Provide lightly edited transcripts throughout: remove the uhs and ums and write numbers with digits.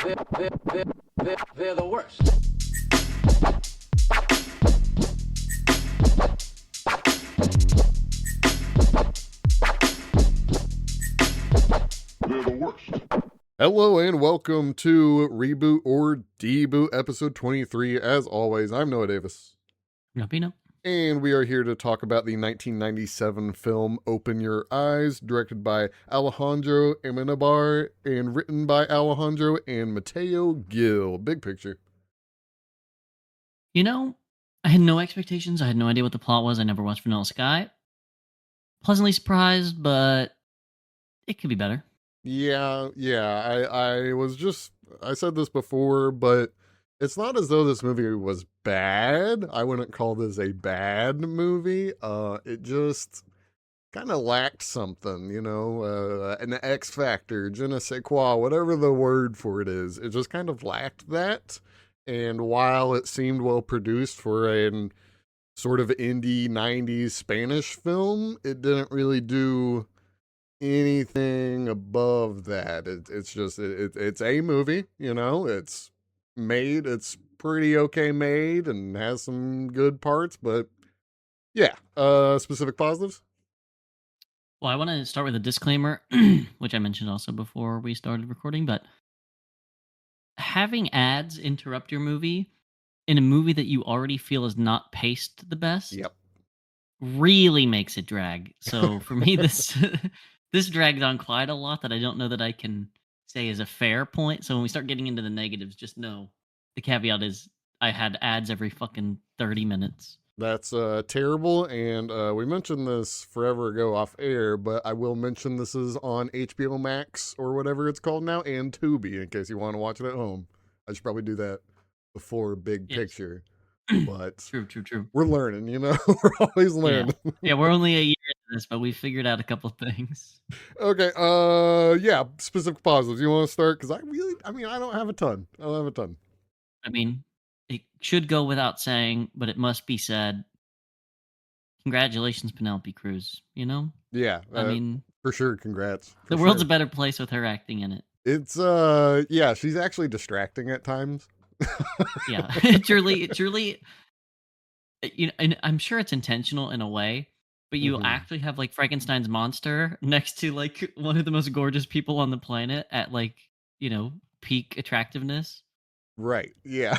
They're the worst. They're the worst. Hello and welcome to Reboot or Deboot episode 23. As always, I'm Noah Davis. No, Pino. And we are here to talk about the 1997 film Open Your Eyes, directed by Alejandro Amenabar and written by Alejandro and Mateo Gil. Big picture. You know, I had no expectations. I had no idea what the plot was. I never watched Vanilla Sky. Pleasantly surprised, but it could be better. Yeah. I said this before, but it's not as though this movie was bad. I wouldn't call this a bad movie. It just kind of lacked something, an X factor, je ne sais quoi, whatever the word for it is. It just kind of lacked that. And while it seemed well produced for a sort of indie 90s Spanish film, it didn't really do anything above that. It's a movie, it's pretty okay made and has some good parts, but yeah. Specific positives? Well, I want to start with a disclaimer, which I mentioned also before we started recording, but having ads interrupt your movie in a movie that you already feel is not paced the best Yep. really makes it drag. So for me, this this dragged on quite a lot that I don't know that I can say is a fair point. So when we start getting into the negatives, just know the caveat is I had ads every fucking 30 minutes. That's terrible, and we mentioned this forever ago off air, but I will mention this is on HBO Max or whatever it's called now, and Tubi, in case you want to watch it at home. I should probably do that before big picture, but True. we're learning, we're always learning. Yeah, we're only a year into this, but we figured out a couple of things. Okay, specific positives. You want to start? Because I don't have a ton. I mean, it should go without saying, but it must be said. Congratulations, Penelope Cruz. Yeah, I mean, for sure. Congrats. The world's a better place with her acting in it. It's she's actually distracting at times. Yeah, truly, and I'm sure it's intentional in a way, but you actually have like Frankenstein's monster next to like one of the most gorgeous people on the planet at peak attractiveness. Right. Yeah.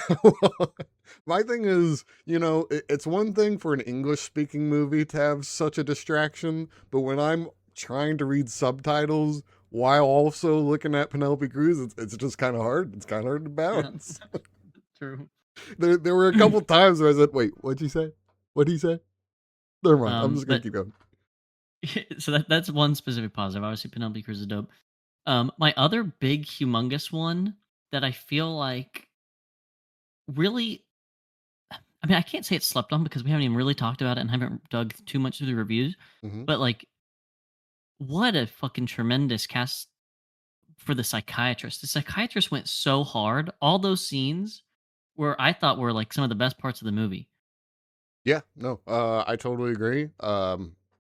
My thing is, it's one thing for an English-speaking movie to have such a distraction, but when I'm trying to read subtitles while also looking at Penelope Cruz, it's just kind of hard. It's kind of hard to balance. Yeah, true. There were a couple times where I said, "Wait, what'd you say? What'd he say?" Never mind. I'm just gonna keep going. So that's one specific positive. Obviously, Penelope Cruz is dope. My other big, humongous one that I feel like really, I mean, I can't say it's slept on because we haven't even really talked about it and haven't dug too much through the reviews. But like, what a fucking tremendous cast for the psychiatrist. The psychiatrist went so hard. All those scenes where I thought were like some of the best parts of the movie. Yeah, no, I totally agree. I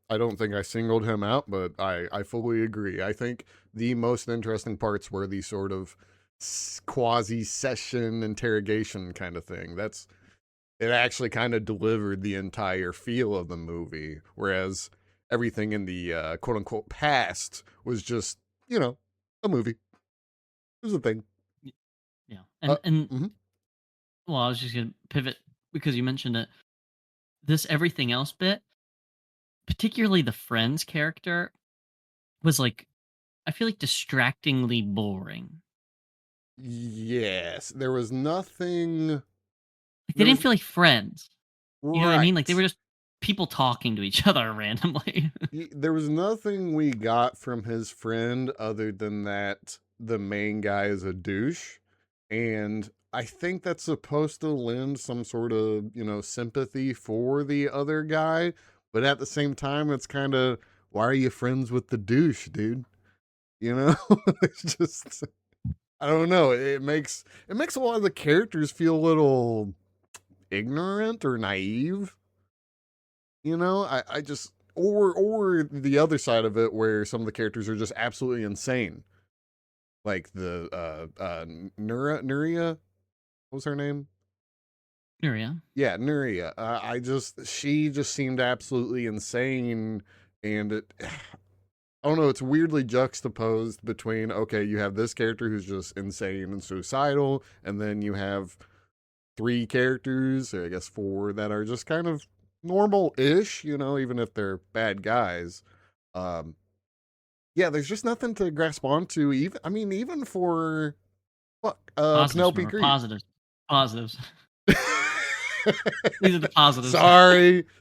don't think I singled him out, but I fully agree. I think the most interesting parts were the sort of quasi-session interrogation kind of thing. It actually kind of delivered the entire feel of the movie, whereas everything in the quote-unquote past was just, a movie. It was a thing. Yeah. Well, I was just going to pivot because you mentioned it. This everything else bit, particularly the Friends character, was like, I feel like distractingly boring. Yes, there was nothing. Like, they didn't feel like friends. Right. You know what I mean? Like they were just people talking to each other randomly. There was nothing we got from his friend other than that the main guy is a douche. And I think that's supposed to lend some sort of, sympathy for the other guy. But at the same time, it's kind of, why are you friends with the douche, dude? It's just, I don't know. It makes a lot of the characters feel a little ignorant or naive. I just, or the other side of it where some of the characters are just absolutely insane. like the Nuria, what was her name? Yeah. Yeah, Nuria. She just seemed absolutely insane, and it, I don't know, it's weirdly juxtaposed between, okay, you have this character who's just insane and suicidal, and then you have three characters, or I guess four, that are just kind of normal-ish, even if they're bad guys. Um, yeah, there's just nothing to grasp onto. Even for Positives, Penelope remember, Cruz. positives. Positives. These are the positives.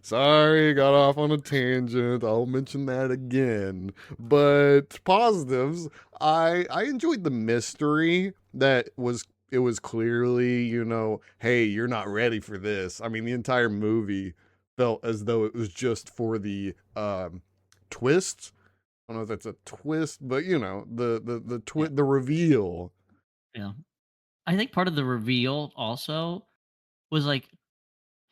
Sorry, got off on a tangent. I'll mention that again. But positives, I enjoyed the mystery that was it was clearly, hey, you're not ready for this. I mean, the entire movie felt as though it was just for the twist. I don't know if that's a twist, but Yeah. the reveal. Yeah. I think part of the reveal also was like,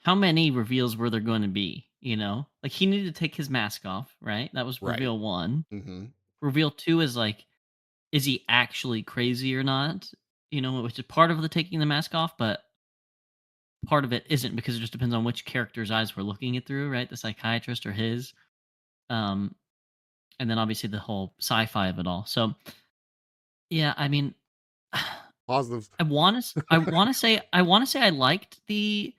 how many reveals were there going to be? Like he needed to take his mask off, right? That was Right. reveal one. Mm-hmm. Reveal two is like, is he actually crazy or not? Which is part of the taking the mask off, but part of it isn't because it just depends on which character's eyes we're looking it through, right? The psychiatrist or his. Um, and then obviously the whole sci-fi of it all. So yeah, I mean, Positives. I want to say I liked the,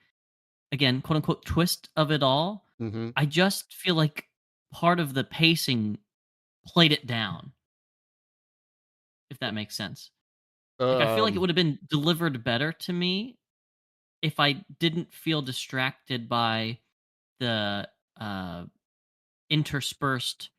again, quote unquote, twist of it all. Mm-hmm. I just feel like part of the pacing played it down, if that makes sense. Like I feel like it Um, would have been delivered better to me if I didn't feel distracted by the uh interspersed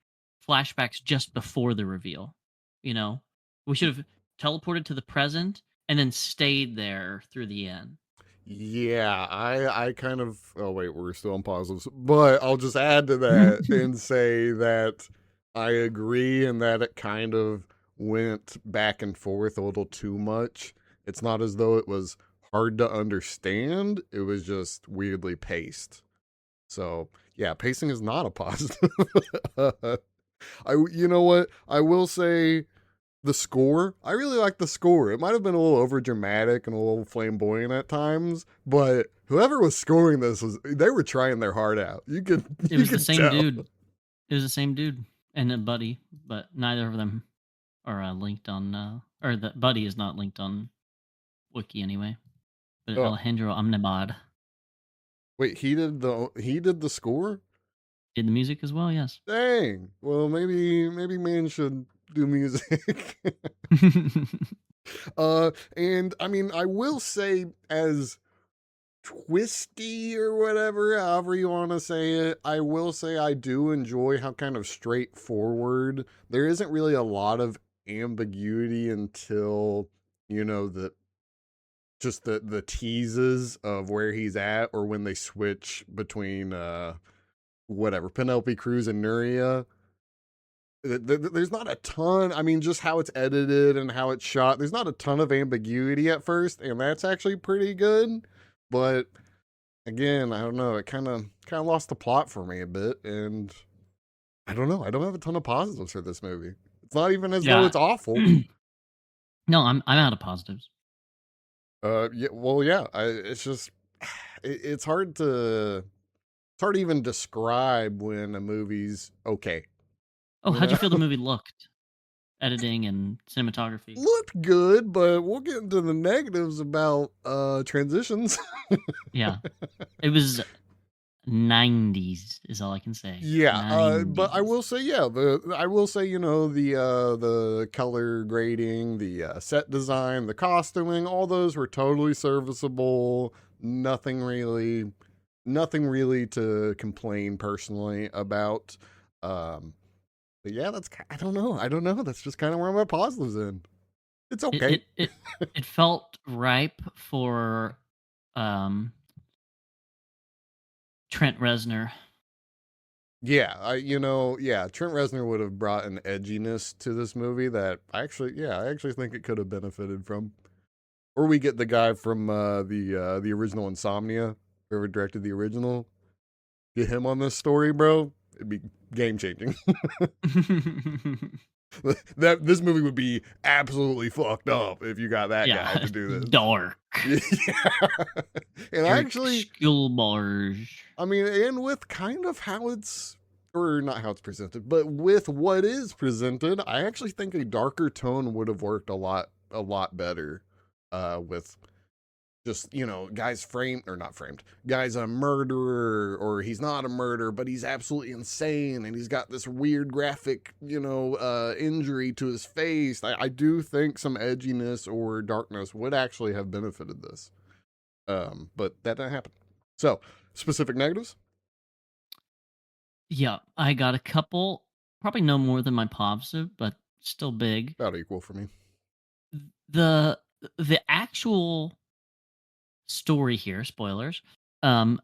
flashbacks just before the reveal. You know, we should have teleported to the present and then stayed there through the end. Yeah, I kind of. Oh wait, we're still on positives, but I'll just add to that and say that I agree, and that it kind of went back and forth a little too much. It's not as though it was hard to understand; it was just weirdly paced. So yeah, pacing is not a positive. You know what? I will say the score. I really like the score. It might have been a little over dramatic and a little flamboyant at times, but whoever was scoring this they were trying their heart out. You could It you was the could same tell. dude. It was the same dude and a buddy, but neither of them are linked on, or the buddy is not linked on Wiki anyway. But Oh, Alejandro Amnabad wait, he did the score? did the music as well. Yes. Dang. Well, maybe man should do music. And I mean, I will say as twisty or whatever, however you want to say it, I will say I do enjoy how kind of straightforward. There isn't really a lot of ambiguity until the just the teases of where he's at, or when they switch between whatever Penelope Cruz and Nuria. There's not a ton. I mean, just how it's edited and how it's shot. There's not a ton of ambiguity at first, and that's actually pretty good. But again, I don't know. It kind of lost the plot for me a bit, and I don't know. I don't have a ton of positives for this movie. It's not even as though Yeah. it's awful. No, I'm out of positives. Yeah. Well, yeah. It's just it's hard to even describe when a movie's okay. Oh, You how'd know, you feel the movie looked? Editing and cinematography. looked good, but we'll get into the negatives about transitions. Yeah, it was 90s is all I can say. Yeah, but I 90s. will say, yeah, I will say, the color grading, the set design, the costuming, all those were totally serviceable. Nothing really to complain personally about. Um, but yeah, I don't know. That's just kind of where my positives in. It's It okay. it it it felt ripe for um Trent Reznor. Yeah, yeah, Trent Reznor would have brought an edginess to this movie that I actually think it could have benefited from. Or we get the guy from the original Insomnia, whoever directed the original. Get him on this story, bro. It'd be game changing. That this movie would be absolutely fucked up if you got that guy Yeah, to do this. dark. Yeah. And Eric actually, Skillmarge. I mean, and with kind of how it's, or not how it's presented, but with what is presented, I actually think a darker tone would have worked a lot better. With just, guys framed or not framed, guy's a murderer or he's not a murderer, but he's absolutely insane and he's got this weird graphic, injury to his face. I do think some edginess or darkness would actually have benefited this. But that didn't happen. So, specific negatives? Yeah, I got a couple. Probably no more than my positive, but still big. About equal for me. The the actual story here, spoilers, um,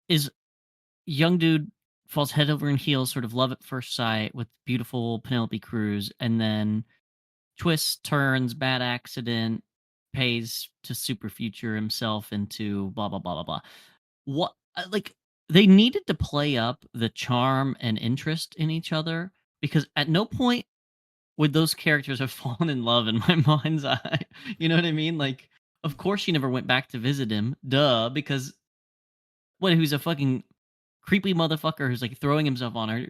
is young dude falls head over in heels, sort of love at first sight with beautiful Penelope Cruz, and then twists, turns, bad accident, pays to super future himself into blah blah blah blah blah. What like they needed to play up the charm and interest in each other because at no point would those characters have fallen in love in my mind's eye. You know what I mean? Like, of course she never went back to visit him. Duh, because what? Who's a fucking creepy motherfucker who's like throwing himself on her,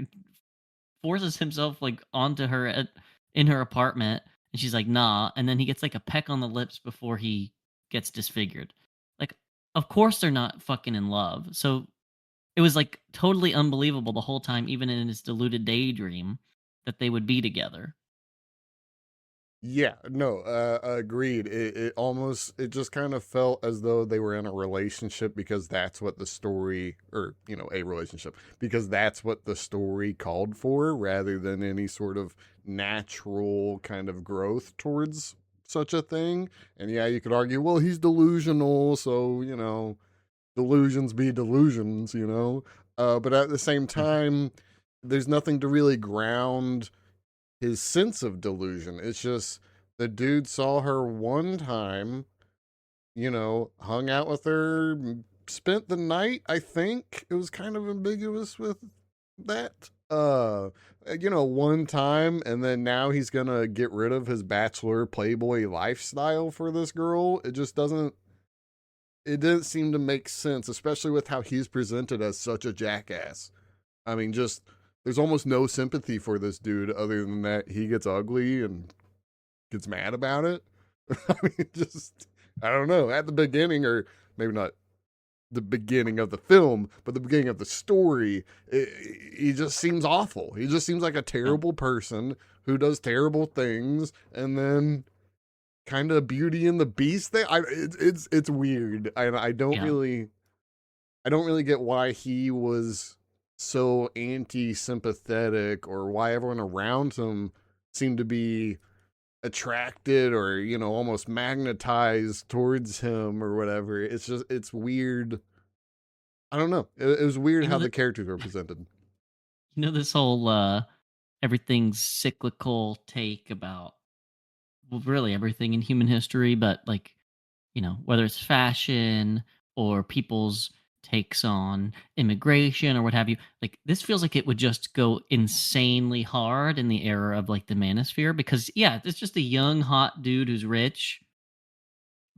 forces himself like onto her in her apartment, and she's like, nah. And then he gets like a peck on the lips before he gets disfigured. Like, of course they're not fucking in love. So it was like totally unbelievable the whole time, even in his deluded daydream, that they would be together. Yeah, no, agreed. It just kind of felt as though they were in a relationship because that's what the story, or, a relationship, because that's what the story called for rather than any sort of natural kind of growth towards such a thing. And yeah, you could argue, well, he's delusional, so, delusions be delusions. But at the same Mhm. time, there's nothing to really ground his sense of delusion. It's just the dude saw her one time, hung out with her, spent the night. I think it was kind of ambiguous with that. One time, and then now he's gonna get rid of his bachelor playboy lifestyle for this girl. It just doesn't. It didn't seem to make sense, especially with how he's presented as such a jackass. I mean, just there's almost no sympathy for this dude other than that he gets ugly and gets mad about it. I mean, just I don't know. At the beginning, or maybe not the beginning of the film, but the beginning of the story, he just seems awful. He just seems like a Yeah. terrible person who does terrible things, and then kind of Beauty and the Beast thing. It's weird. Yeah. I don't really get why he was so anti-sympathetic or why everyone around him seemed to be attracted or, almost magnetized towards him or whatever. It's weird. I don't know. It was weird You how know the that characters were presented. this whole everything's cyclical take about, well, really everything in human history, but like, whether it's fashion or people's takes on immigration or what have you, like this feels like it would just go insanely hard in the era of like the manosphere because yeah, it's just a young hot dude who's rich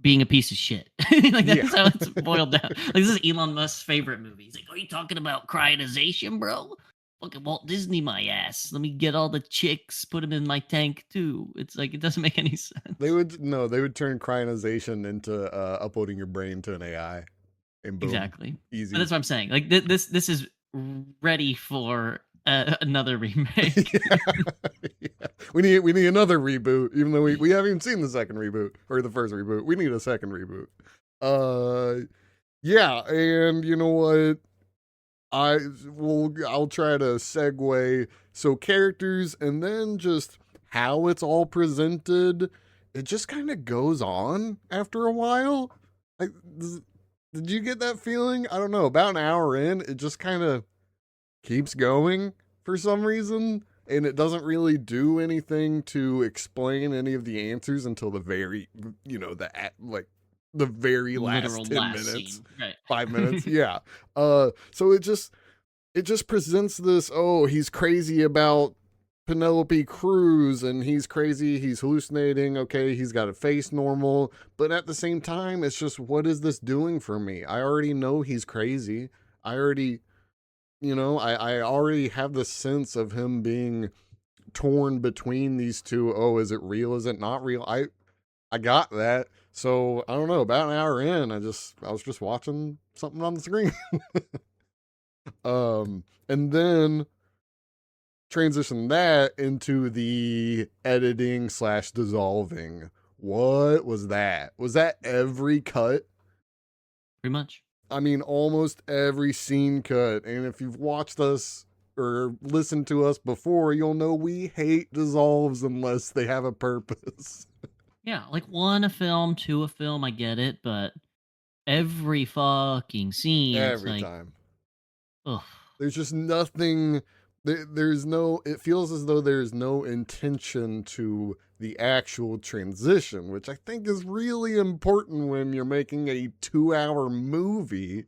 being a piece of shit. Like Yeah. that's how it's boiled down. Like this is Elon Musk's favorite movie. He's like, "Are you talking about cryonisation, bro? Fucking Walt Disney, my ass. Let me get all the chicks, put them in my tank too." It's like it doesn't make any They sense. would no, they would turn cryonisation into uploading your brain to an AI and boom, Exactly. But easy. that's what I'm saying. Like this is ready for another remake. Yeah. Yeah. We need another reboot, even though we haven't even seen the second reboot or the first reboot. We need a second reboot. Yeah, and you know what? I'll try to segue. So characters and then just how it's all presented. It just kind of goes on after a while. Like, did you get that feeling? I don't know. About an hour in, it just kind of keeps going for some reason, and it doesn't really do anything to explain any of the answers until the very, like the very last Literal 10 last minutes, scene. Right. 5 minutes. Yeah. So it just presents this, oh, he's crazy about Penelope Cruz and he's crazy, he's hallucinating, okay, he's got a face normal, but at the same time, it's just, what is this doing for me? I already know he's crazy. I already, I already have the sense of him being torn between these two. Oh, is it real? Is it not real? I got that. So I don't know. About an hour in, I was just watching something on the screen. And then transition that into the editing slash dissolving. What was that? Was that every cut? Pretty much. I mean, almost every scene cut. And if you've watched us or listened to us before, you'll know we hate dissolves unless they have a purpose. Yeah, like one a film, two a film, I get it, but every fucking scene, it's Every like, time. ugh. There's just nothing. There's no. It feels as though there's no intention to the actual transition, which I think is really important when you're making a 2-hour movie.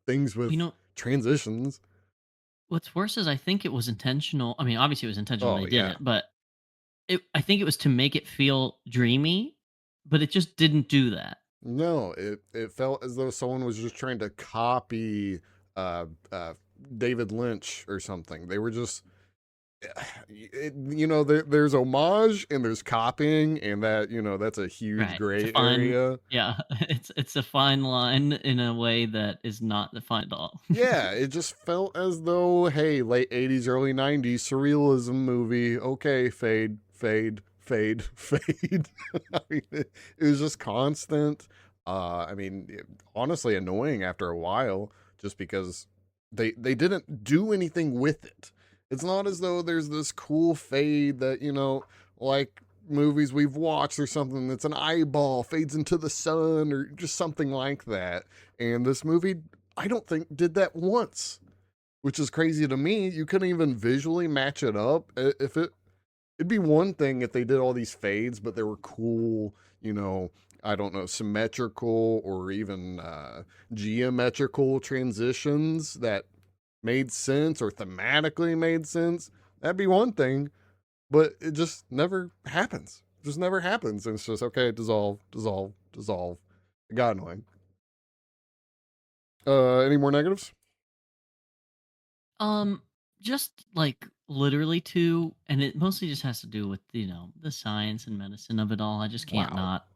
Things You with know, transitions. what's worse is I think it was intentional. I mean, obviously it was intentional Oh they did yeah. it, but I think it was to make it feel dreamy, but it just didn't do that. No, it felt as though someone was just trying to copy uh, uh, David Lynch or something. They were just there's homage and there's copying, and that's a huge Right. It's a gray fine area. yeah, it's a fine line in a way that is not defined at all. Yeah, it just felt as though, hey, late 80s, early 90s surrealism movie. Okay, fade, fade, fade, fade. I mean, it was just constant. Honestly annoying after a while, just because they didn't do anything with it. It's not as though there's this cool fade that, like movies we've watched or something that's an eyeball fades into the sun or just something like that. And this movie, I don't think, did that once, which is crazy to me. You couldn't even visually match it up. If it'd be one thing if they did all these fades, but they were cool, I don't know, symmetrical or even geometrical transitions that made sense or thematically made sense. That'd be one thing, but it just never happens. It just never happens. And it's just, okay, dissolve, dissolve, dissolve. It got annoying. Any more negatives? Um, just like literally two, and it mostly just has to do with, the science and medicine of it all. I just can't Wow. not.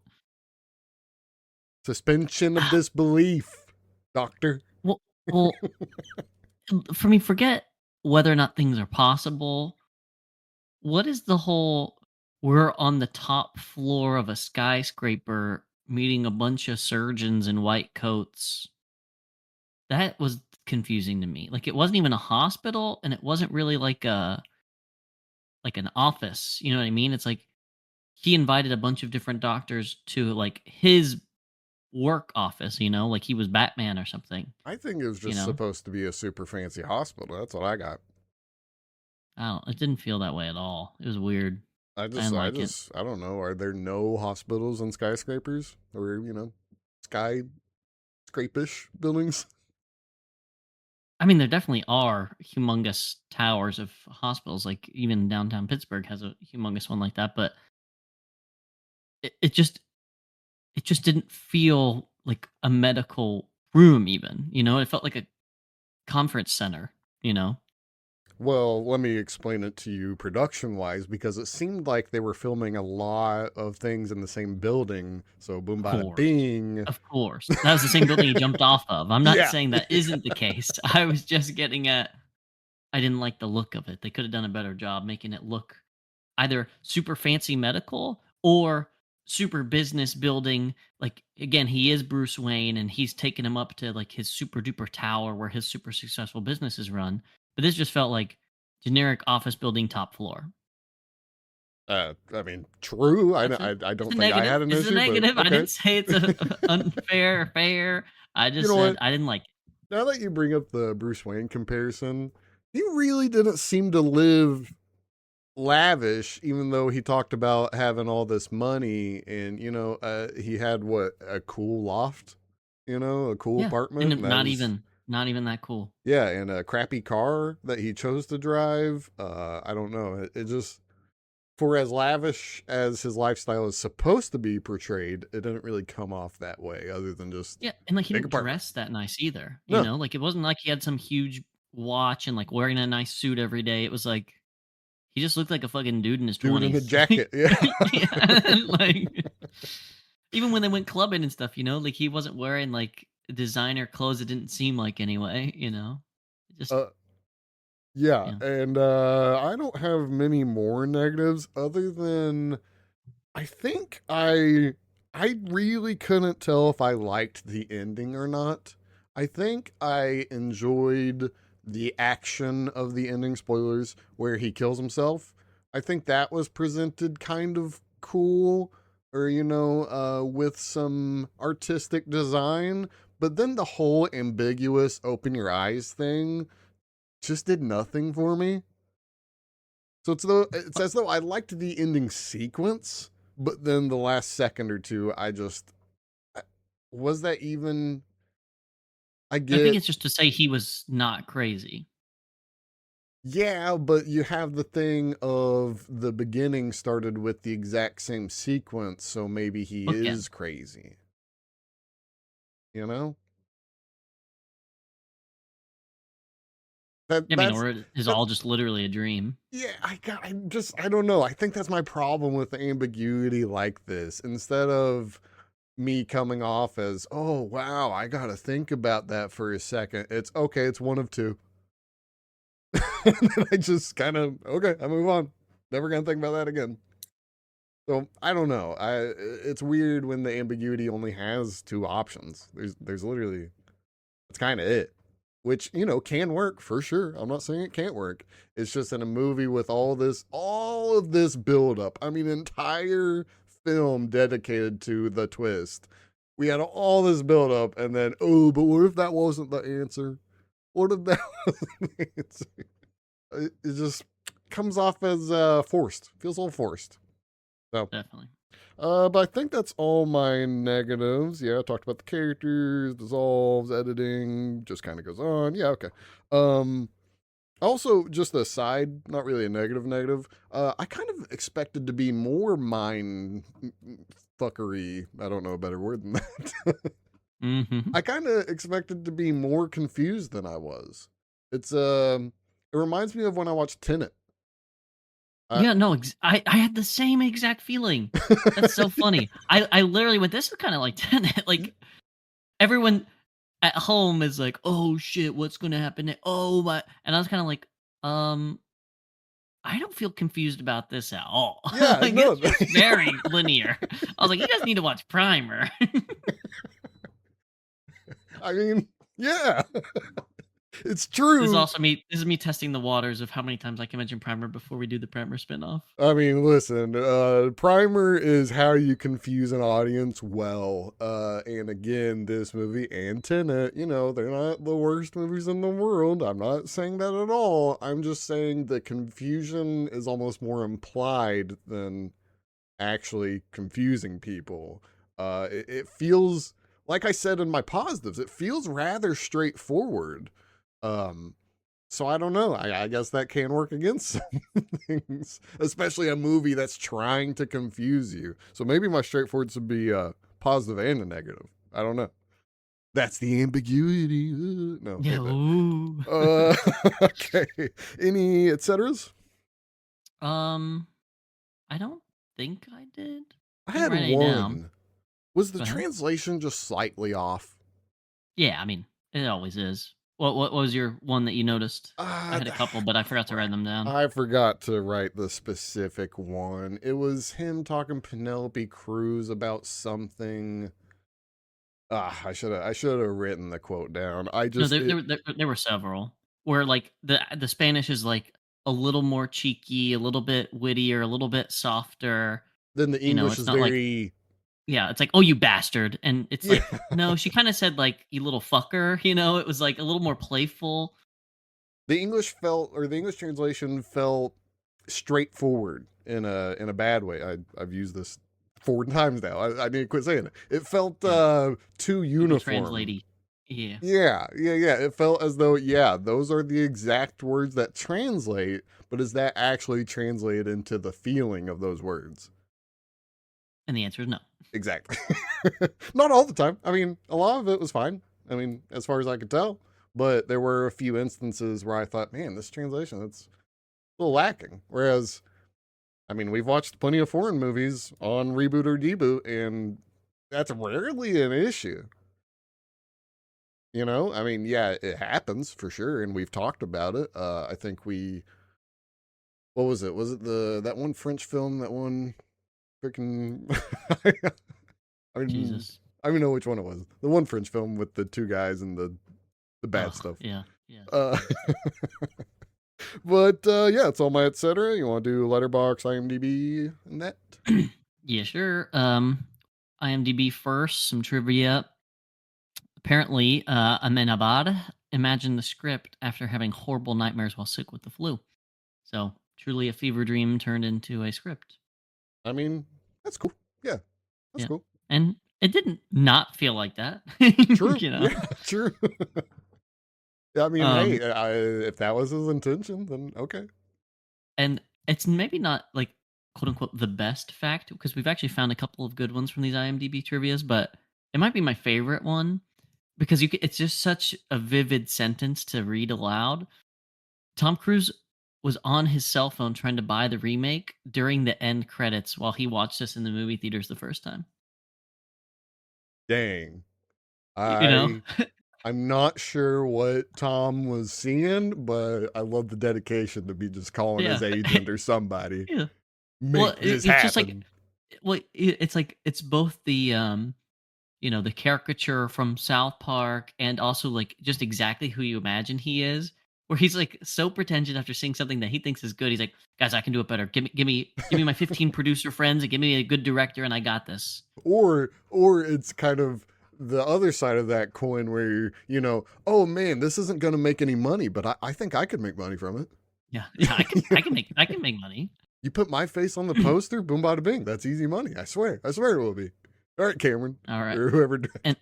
Suspension of disbelief, doctor. Well, well, for me, forget whether or not things are possible. What is the whole we're on the top floor of a skyscraper meeting a bunch of surgeons in white coats? That was confusing to me. Like it wasn't even a hospital and it wasn't really like an office, you know what I mean? It's like he invited a bunch of different doctors to like his work office, like he was Batman or something, I think it was you just know? supposed to be a super fancy hospital. That's what I got. It didn't feel that way at all. It was weird. I didn't like it. I don't know. Are there no hospitals and skyscrapers or, skyscrapish buildings? I mean, there definitely are humongous towers of hospitals. Like even downtown Pittsburgh has a humongous one like that. But it just didn't feel like a medical room. Even it felt like a conference center. You know, Well, let me explain it to you production wise because it seemed like they were filming a lot of things in the same building. So boom of bada course, bing. of course, that was the same building he jumped off of. I'm not Yeah. saying that isn't the case. I was just getting at. I didn't like the look of it. They could have done a better job making it look either super fancy medical or super business building. Like again, he is Bruce Wayne and he's taken him up to like his super duper tower where his super successful business is run. But this just felt like generic office building top floor. True. That's it. I It's don't a think I negative. had an It's a issue, but negative. I okay. didn't say it's a unfair or fair. I You just know said what? I didn't like it. Now that you bring up the Bruce Wayne comparison, he really didn't seem to live lavish, even though he talked about having all this money and, he had what, a cool loft, a cool Yeah, apartment. and And that not was, even not even that cool. Yeah, and a crappy car that he chose to drive. I don't know. It just, for as lavish as his lifestyle is supposed to be portrayed, it didn't really come off that way, other than just Yeah, and, like, he big didn't apartment. dress that nice either, you No, know? Like, it wasn't like he had some huge watch and, like, wearing a nice suit every day. It was like, he just looked like a fucking dude in his dude in a 20s. jacket. Yeah. Yeah, like, even when they went clubbing and stuff, you know, like, he wasn't wearing, like, designer clothes, it didn't seem like anyway, you know? It just uh, yeah, yeah. and I don't have many more negatives other than I think I really couldn't tell if I liked the ending or not. I think I enjoyed the action of the ending, spoilers, where he kills himself. I think that was presented kind of cool, or with some artistic design, but then the whole ambiguous open your eyes thing just did nothing for me. So it's as though I liked the ending sequence, but then the last second or two, was that even? I I think get, it's just to say he was not crazy. yeah, but you have the thing of the beginning started with the exact same sequence, so maybe he Okay. is crazy. You know that I mean, that's or it is that. all just literally a dream. Yeah, I don't know. I think that's my problem with ambiguity like this. Instead of me coming off as, oh, wow, I got to think about that for a second. It's okay, it's one of two. And then I just kind of, okay, I move on. Never going to think about that again. So I don't know. It's weird when the ambiguity only has two options. There's literally, it's kind of it, which, can work for sure. I'm not saying it can't work. It's just in a movie with all of this buildup. I mean, entire film dedicated to the twist. We had all this buildup, and then, oh, but what if that wasn't the answer? What if that wasn't the answer? It just comes off as forced. Feels a little forced. So, Definitely. but I think that's all my negatives. Yeah, I talked about the characters, dissolves, editing, just kind of goes on. Yeah, okay. Um, Also, just a side, not really a negative. I kind of expected to be more mind fuckery. I don't know a better word than that. Mhm. I kind of expected to be more confused than I was. It's it reminds me of when I watched Tenet. I Yeah, no, I had the same exact feeling. That's so funny. I literally went, "This is kinda like Tenet." Like, everyone at home is like, "Oh, shit, what's gonna happen ne oh my," and I was kinda like, "Um, I don't feel confused about this at all." yeah, Like, no. it's just very linear. I was like, "You guys need to watch Primer." I mean, yeah. It's This is true. also me this is me testing the waters of how many times I can mention Primer before we do the Primer spinoff. I mean, listen, primer is how you confuse an audience well. And again, this movie and Tenet, they're not the worst movies in the world. I'm not saying that at all. I'm just saying the confusion is almost more implied than actually confusing people. It feels, like I said in my positives, it feels rather straightforward. Um, so I don't know. I guess that can work against some things, especially a movie that's trying to confuse you. So maybe my straightforwards would be positive and a negative. I don't know. That's the ambiguity. No, Yeah, ain't that. ooh. Uh, okay. Any et ceteras? Um, I don't think I did. I Didn't had write any down. one. Was the Go ahead. translation just slightly off? Yeah, I mean, it always is. What was your one that you noticed? I Uh, had a couple, but I forgot to write crap. them down. I forgot to write the specific one. It was him talking Penelope Cruz about something. I should have written the quote down. I No, just it there were several where, like, the Spanish is, like, a little more cheeky, a little bit wittier, a little bit softer, then the you know, English it's is not like very, yeah, it's like, "Oh, you bastard," and it's yeah. like, no, she kinda said, like, "You little fucker," you know? It was, like, a little more playful. The English translation felt straightforward in a bad way. I've used this 4 times now. I need to quit saying it. It felt Yeah, too Google uniform. Translate. Yeah. Yeah. It felt as though, yeah, those are the exact words that translate, but is that actually translated into the feeling of those words? And the answer is no. Exactly. Not all the time. I mean, a lot of it was fine. I mean, as far as I could tell, but there were a few instances where I thought, man, this translation, it's a little lacking. Whereas, I mean, we've watched plenty of foreign movies on Reboot or Deboot, and that's rarely an issue. You know, I mean, yeah, it happens for sure, and we've talked about it. I think what was it? Was it that one French film, that one freaking? I mean, Jesus. I don't even know which one it was. The one French film with the two guys and the bad Oh, stuff. yeah. Yes. Uh, but yeah, it's all my etc. You want to do Letterbox, IMDb, and that? Yeah, sure. IMDb first, some trivia. Apparently, Amenabad imagined the script after having horrible nightmares while sick with the flu. So, truly a fever dream turned into a script. I mean, that's cool. Yeah, that's Yeah. cool. And it didn't not feel like that. True. you know? Yeah, true. I mean, Um, hey, if that was his intention, then okay. and it's maybe not like quote unquote the best fact because we've actually found a couple of good ones from these IMDb trivias, but it might be my favorite one because it's just such a vivid sentence to read aloud. Tom Cruise was on his cell phone trying to buy the remake during the end credits while he watched this in the movie theaters the first time. Dang. You know? I'm not sure what Tom was seeing, but I love the dedication to be just calling his Yeah. agent or somebody. Yeah. Well, Make this it's just like happen. it's like it's both the the caricature from South Park and also like just exactly who you imagine he is. Where he's like so pretentious after seeing something that he thinks is good. He's like, guys, I can do it better. Give me my 15 producer friends and give me a good director and I got this. Or it's kind of the other side of that coin where oh man, this isn't going to make any money, but I think I could make money from it. Yeah. Yeah, I can make money. You put my face on the poster, boom, bada bing. That's easy money. I swear it will be. All right, Cameron, All right. or whoever. And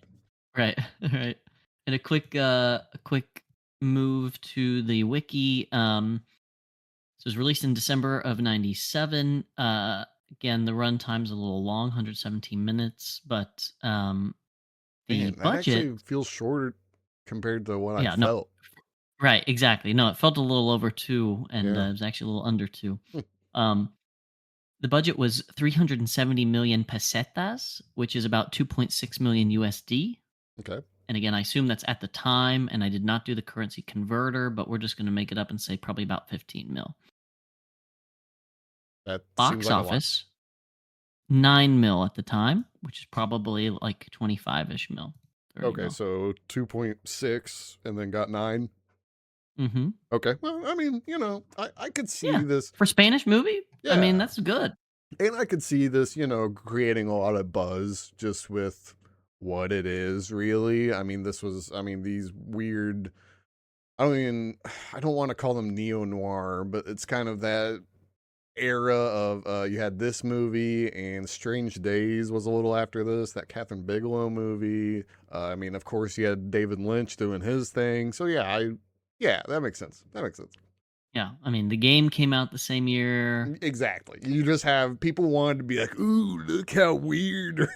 right, right. And a quick move to the wiki. So it was released in December of '97. Again, the runtime's a little long, 117 minutes, but the Man, that budget, actually feels shorter compared to what I yeah, no, felt. right, exactly. No, it felt a little over two, and Yeah. it was actually a little under two. Um, the budget was 370 million pesetas, which is about 2.6 million USD. Okay. And again, I assume that's at the time, and I did not do the currency converter, but we're just going to make it up and say probably about 15 mil. That seems Box like a lot. office, 9 mil at the time, which is probably like 25 ish mil, 30 Okay, mil. so 2.6 and then got 9. Mm-hmm. Okay. Well, I mean, I could see Yeah. this. For Spanish movie, I mean, Yeah. that's good. And I could see this, creating a lot of buzz just with what it is, really. I mean, these weird, I don't want to call them neo noir, but it's kind of that era of, you had this movie and Strange Days was a little after this, that Catherine Bigelow movie. I mean, of course, you had David Lynch doing his thing. So, yeah, that makes sense. That makes sense. Yeah. I mean, the game came out the same year. Exactly. You just have people wanted to be like, ooh, look how weird.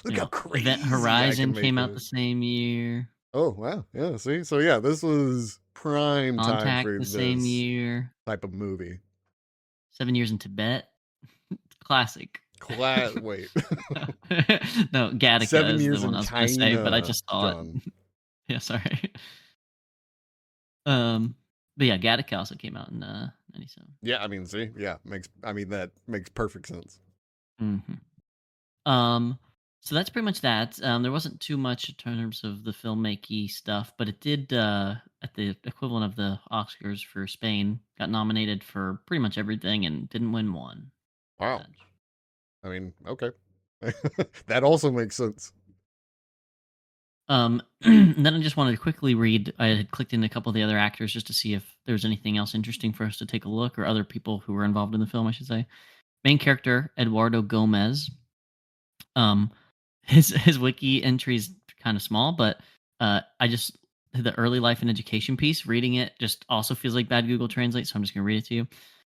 Look how Event crazy I can Horizon make came out the it. same year. Oh, wow. Yeah, see? So, yeah, this was prime time Contact for the same this year. type of movie. 7 Years in Tibet. Classic. Wait. No, Gattaca 7 is the years one in I was going to say, but I China, just saw it. John. Yeah, sorry. But yeah, Gattaca also came out in '97. Yeah, I mean, see? Yeah, that makes perfect sense. Mm-hmm. So that's pretty much that. There wasn't too much in terms of the filmmaking stuff, but it did at the equivalent of the Oscars for Spain, got nominated for pretty much everything and didn't win one. Wow. Sad. I mean, okay. That also makes sense. And then I just wanted to quickly read. I had clicked in a couple of the other actors just to see if there's anything else interesting for us to take a look, or other people who were involved in the film, I should say. Main character Eduardo Gomez. Um, his wiki entry is kind of small, but I just the early life and education piece, reading it just also feels like bad Google Translate, so I'm just going to read it to you.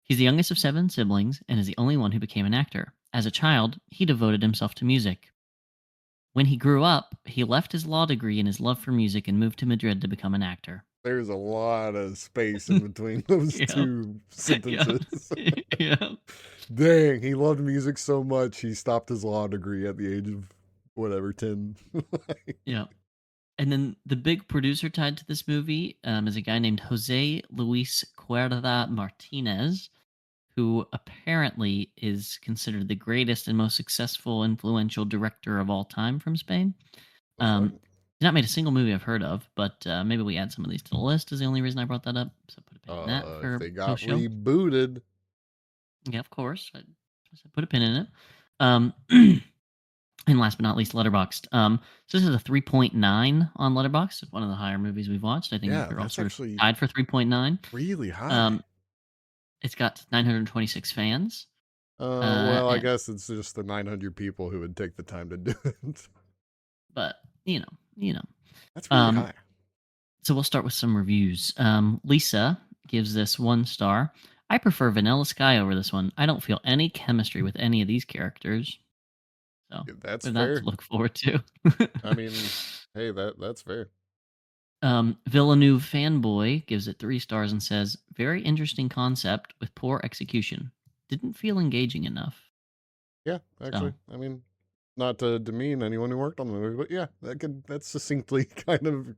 He's the youngest of 7 siblings and is the only one who became an actor. As a child, he devoted himself to music. When he grew up, he left his law degree and his love for music and moved to Madrid to become an actor. There's a lot of space in between those Yeah. two Yeah. sentences. Yeah. Dang, he loved music so much he stopped his law degree at the age of whatever 10. Yeah. And then the big producer tied to this movie is a guy named Jose Luis Cuerda Martinez, who apparently is considered the greatest and most successful, influential director of all time from Spain. The fuck? He's not made a single movie I've heard of, but maybe we add some of these to the list is the only reason I brought that up. So put a pin in that If for they got post show. rebooted. Yeah, of course. I put a pin in it. Um, and last but not least, Letterboxd. So this is a 3.9 on Letterboxd. It's one of the higher movies we've watched. I think Yeah, they're all that's sort of actually tied for 3.9. really high. Um, it's got 926 fans. Well, I And, guess it's just the 900 people who would take the time to do it. but you know. That's really high. So we'll start with some reviews. Lisa gives this 1 star. I prefer Vanilla Sky over this one. I don't feel any chemistry with any of these characters. So Yeah, that's we have that fair. to look forward to. I mean, hey, that's fair. Villeneuve fanboy gives it 3 stars and says, "Very interesting concept with poor execution. Didn't feel engaging enough." Yeah, actually. So, I mean, not to demean anyone who worked on the movie, but yeah, that succinctly kind of,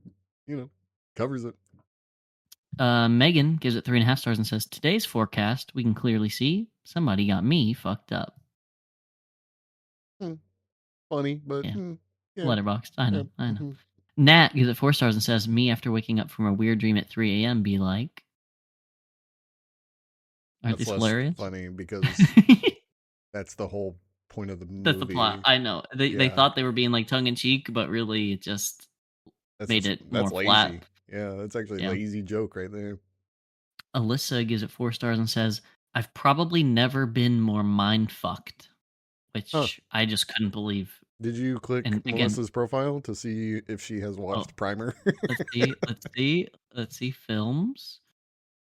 covers it. Megan gives it 3.5 stars and says, "Today's forecast, we can clearly see somebody got me fucked up." Hmm, funny, but Yeah, yeah, Letterboxd. I yeah. know. Nat gives it 4 stars and says, "Me after waking up from a weird dream at 3 a.m. be like." Aren't That's these less hilarious? funny because that's the whole point of the That's the plot. movie. I know. They Yeah, thought they were being like tongue in cheek, but really it just made it that's more flat. lazy. Yeah, that's actually a Yeah. lazy joke right there. Alyssa gives it 4 stars and says, "I've probably never been more mind fucked," Huh. which I just couldn't believe. Did you click And again, Melissa's profile to see if she has oh, watched Primer? let's see films.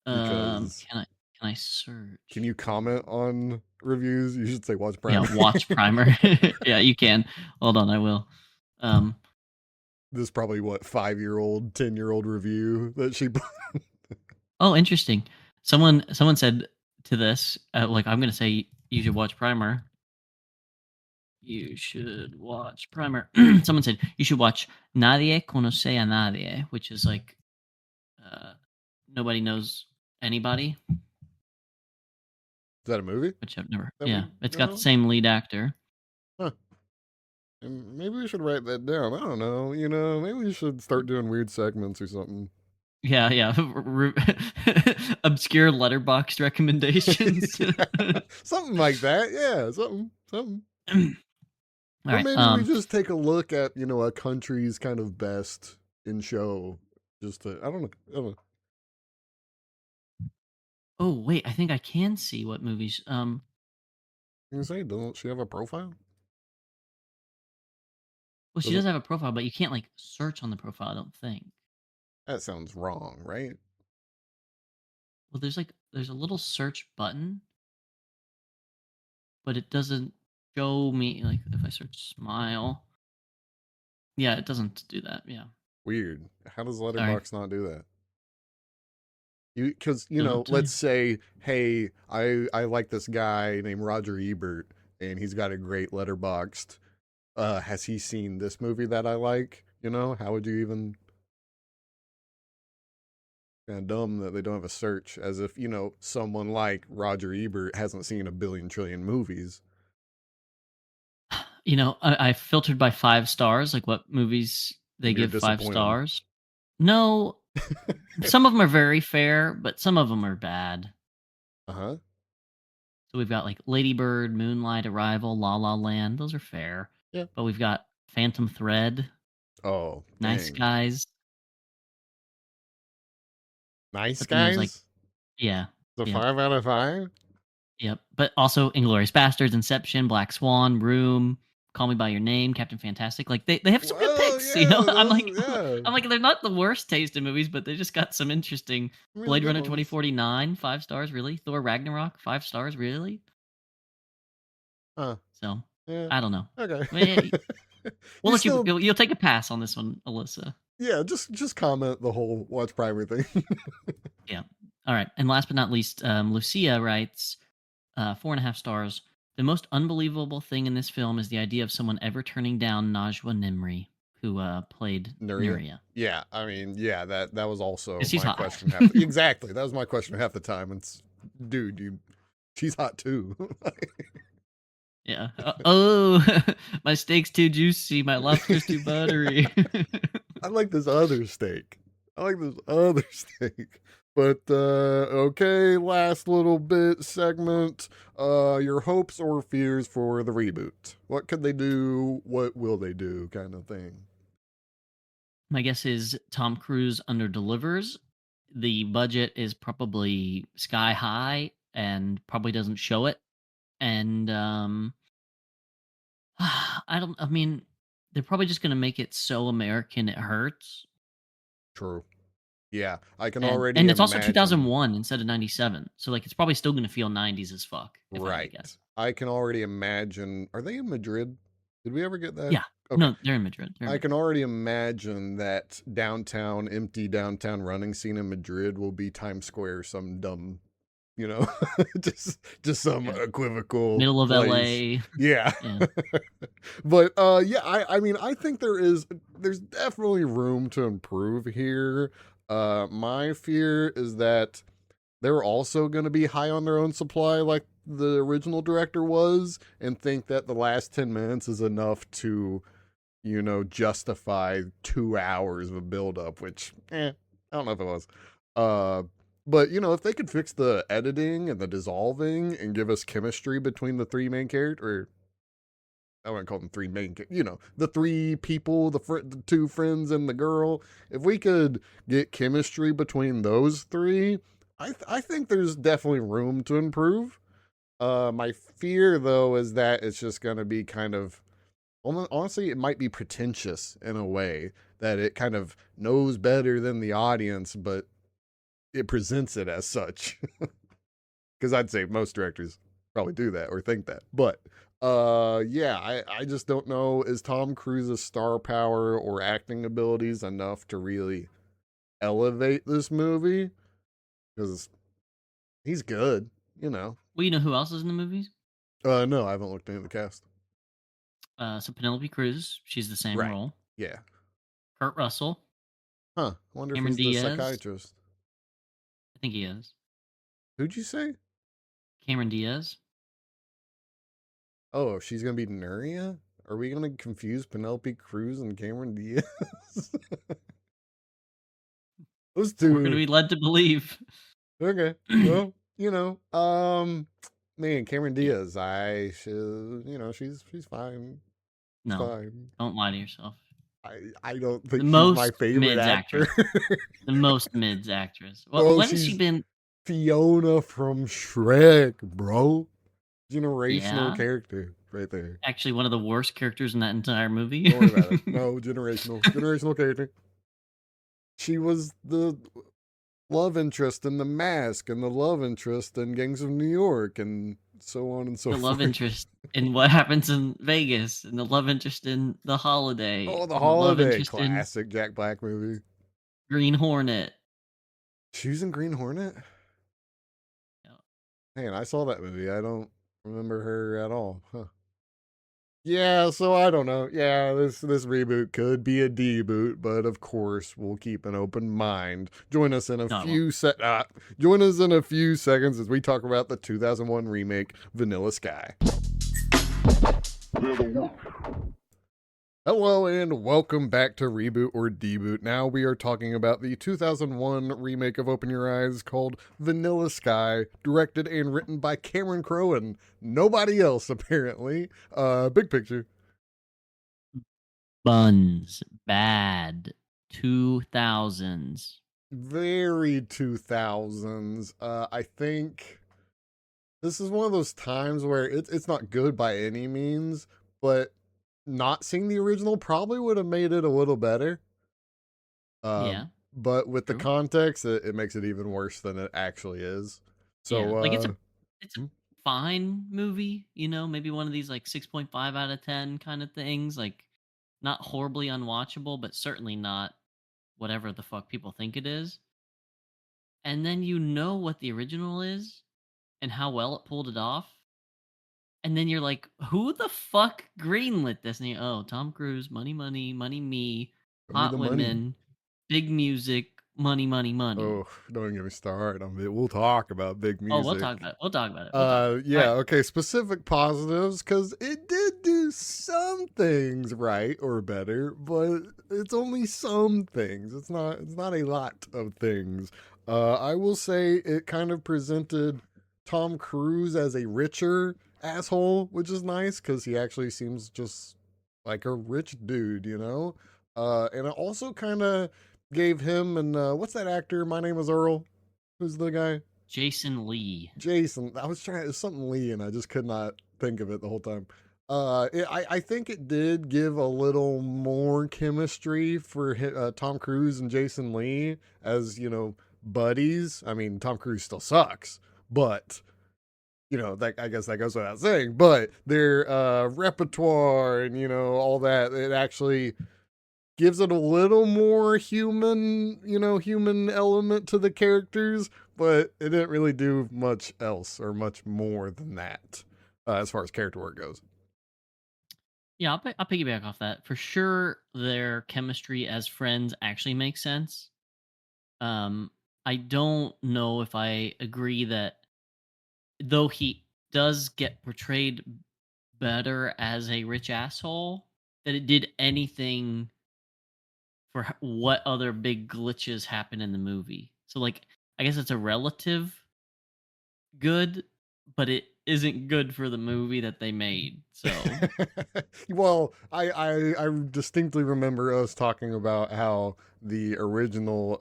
Because Can I search? can you comment on reviews? You should say watch Yeah, Primer. watch Primer. Yeah, you can. Hold on, I will. Um, This probably what 5-year-old, 10-year-old review that she. oh, interesting. Someone said to this, like, I'm gonna say you should watch Primer. You should watch Primer. Someone said you should watch Nadie conoce a nadie, which is like uh, nobody knows anybody, Is that a movie which I've never. that Yeah, we it's got the know? same lead actor. Huh. And maybe we should write that down. I don't know. Maybe we should start doing weird segments or something. Yeah, yeah. Obscure letterbox recommendations. Something like that. Yeah, something. All Or right. maybe we just take a look at, a country's kind of best in show. Just to, I don't know. I don't know. Oh wait, I think I can see what movies. You say, doesn't she have a profile? Well, she does Doesn't have a profile, but you can't like search on the profile. I don't think. that sounds wrong, right? Well, there's a little search button, but it doesn't show me like if I search smile. Yeah, it doesn't do that. Yeah. Weird. How does Sorry. Letterbox not do that? Because Don't tell you. let's say, hey, I like this guy named Roger Ebert, and he's got a great Letterboxd. Has he seen this movie that I like? How would you even? Kind of dumb that they don't have a search, as if someone like Roger Ebert hasn't seen a billion trillion movies. I filtered by 5 stars, like what movies they And you're give five disappointed. stars. No, some of them are very fair, but some of them are bad. Uh-huh. So we've got like Lady Bird, Moonlight, Arrival, La La Land. Those are fair. Yeah. But we've got Phantom Thread, Oh, Nice dang. Guys. Nice But then there's like, Guys? yeah, The yep, 5 out of 5? yep. But also Inglorious Bastards, Inception, Black Swan, Room, Call Me by Your Name, Captain Fantastic. Like they have some good Well, picks, yeah, I'm those, like yeah. I'm like they're not the worst taste in movies, but they just got some interesting. I mean, Blade good Runner ones. 2049, 5 stars, really? Thor Ragnarok, 5 stars, really? Huh. So, Yeah. I don't know. Okay. We we'll You let you still, you'll take a pass on this one, Alyssa. yeah, just comment the whole watch primer thing. Yeah. All right. And last but not least, Lucia writes 4.5 stars. The most unbelievable thing in this film is the idea of someone ever turning down Najwa Nimri, who played Nuria. Nuria. Yeah, I mean, yeah, that was also 'Cause she's my hot. question half the, exactly. That was my question half the time. It's dude, she's hot too. Yeah. Oh, my steak's too juicy. My lobster's too buttery. I like this other steak. I like this other steak. But okay, last little bit segment. Your hopes or fears for the reboot. What could they do? What will they do? Kind of thing. My guess is Tom Cruise underdelivers. The budget is probably sky high and probably doesn't show it. And I mean, they're probably just going to make it so American it hurts. True. Yeah, I can And already and it's also imagine. 2001 instead of 97. So like it's probably still going to feel 90s as fuck if I had to Right. guess. I can already imagine. Are they in Madrid? Did we ever get that? Yeah. Okay. No, they're in Madrid. They're in I can Madrid. already imagine that downtown, empty downtown running scene in Madrid will be Times Square, some dumb, you know, just some Yeah. equivocal Middle of place. LA. Yeah. Yeah. But yeah, I mean I think there's definitely room to improve here. My fear is that they're also going to be high on their own supply like the original director was and think that the last 10 minutes is enough to, justify 2 hours of buildup, which, I don't know if it was. Uh, but, if they could fix the editing and the dissolving and give us chemistry between the three main characters, I wouldn't call them three main, the three people, the two friends and the girl. If we could get chemistry between those three, I think there's definitely room to improve. My fear though is that it's just going to be kind of, honestly, it might be pretentious in a way that it kind of knows better than the audience, but it presents it as such. Because I'd say most directors probably do that or think that. But yeah, I just don't know. Is Tom Cruise's star power or acting abilities enough to really elevate this movie? Because he's good, you know. Well, you know who else is in the movies? No, I haven't looked into the cast. So Penelope Cruz, she's the same Right. role. Yeah. Kurt Russell, Huh. I wonder if Cameron he's the Diaz. psychiatrist. I think he is. Who'd you say? Cameron Diaz. Oh, she's gonna be Nuria? Are we gonna confuse Penelope Cruz and Cameron Diaz? Those We're going to two. be led to believe. Okay. Well, man, Cameron Yeah. Diaz. She's fine. She's No, fine. don't lie to yourself. I don't The think she's my most favorite mids actor. actress. The most mids actress. Well, Bro, when has she she's been? Fiona from Shrek, bro. Generational Yeah, character right there. actually one of the worst characters in that entire movie. Don't worry about it. No, generational character. She was the love interest in The Mask and the love interest in Gangs of New York and so on and so The love forth. interest in What Happens in Vegas, and the love interest in The Holiday, Oh, The and the love Holiday, interest in classic Jack Black movie. Green Hornet. She was in Green Hornet? Yeah. Man, I saw that movie. I don't remember her at all. Huh. Yeah, so I don't know. Yeah, this reboot could be a deboot, but of course we'll keep an open mind. Join us in a No, it won't. join us in a few seconds as we talk about the 2001 remake Vanilla Sky. Hello and welcome back to Reboot or Deboot. Now we are talking about the 2001 remake of Open Your Eyes called Vanilla Sky, directed and written by Cameron Crowe and nobody else apparently. Big picture. Buns. Bad. 2000s. Very 2000s. I think this is one of those times where it's not good by any means, but not seeing the original probably would have made it a little better. Yeah, But with the true. context, it makes it even worse than it actually is. Yeah, So, like it's a hmm? fine movie, you know, maybe one of these like 6.5 out of 10 kind of things, like not horribly unwatchable, but certainly not whatever the fuck people think it is. And then you know what the original is and how well it pulled it off. And then you're like, who the fuck greenlit this? And you, oh, Tom Cruise, money, money, money, me, Show me the hot money. women, big music, money, money, money. Oh, don't get me started on it. We'll talk about big Oh, we'll music. talk about it. We'll talk about it. We'll talk about it. All Yeah, right. okay, specific positives, because it did do some things right or better, but it's only some things. It's not a lot of things. I will say it kind of presented Tom Cruise as a richer asshole, which is nice because he actually seems just like a rich dude, you know? And it also kind of gave him and what's that actor? My Name is Earl. Who's the guy? Jason Lee. Jason. I was trying. It was something Lee, and I just could not think of it the whole time. I think it did give a little more chemistry for Tom Cruise and Jason Lee as buddies. I mean, Tom Cruise still sucks, but that I guess that goes without saying. But their repertoire and all that, it actually gives it a little more human element to the characters, but it didn't really do much else or much more than that as far as character work goes. Yeah, I'll piggyback off that. For sure, their chemistry as friends actually makes sense. Um, I don't know if I agree that though he does get portrayed better as a rich asshole, that it did anything for what other big glitches happen in the movie. So, like, I guess it's a relative good, but it isn't good for the movie that they made. So, Well, I distinctly remember us talking about how the original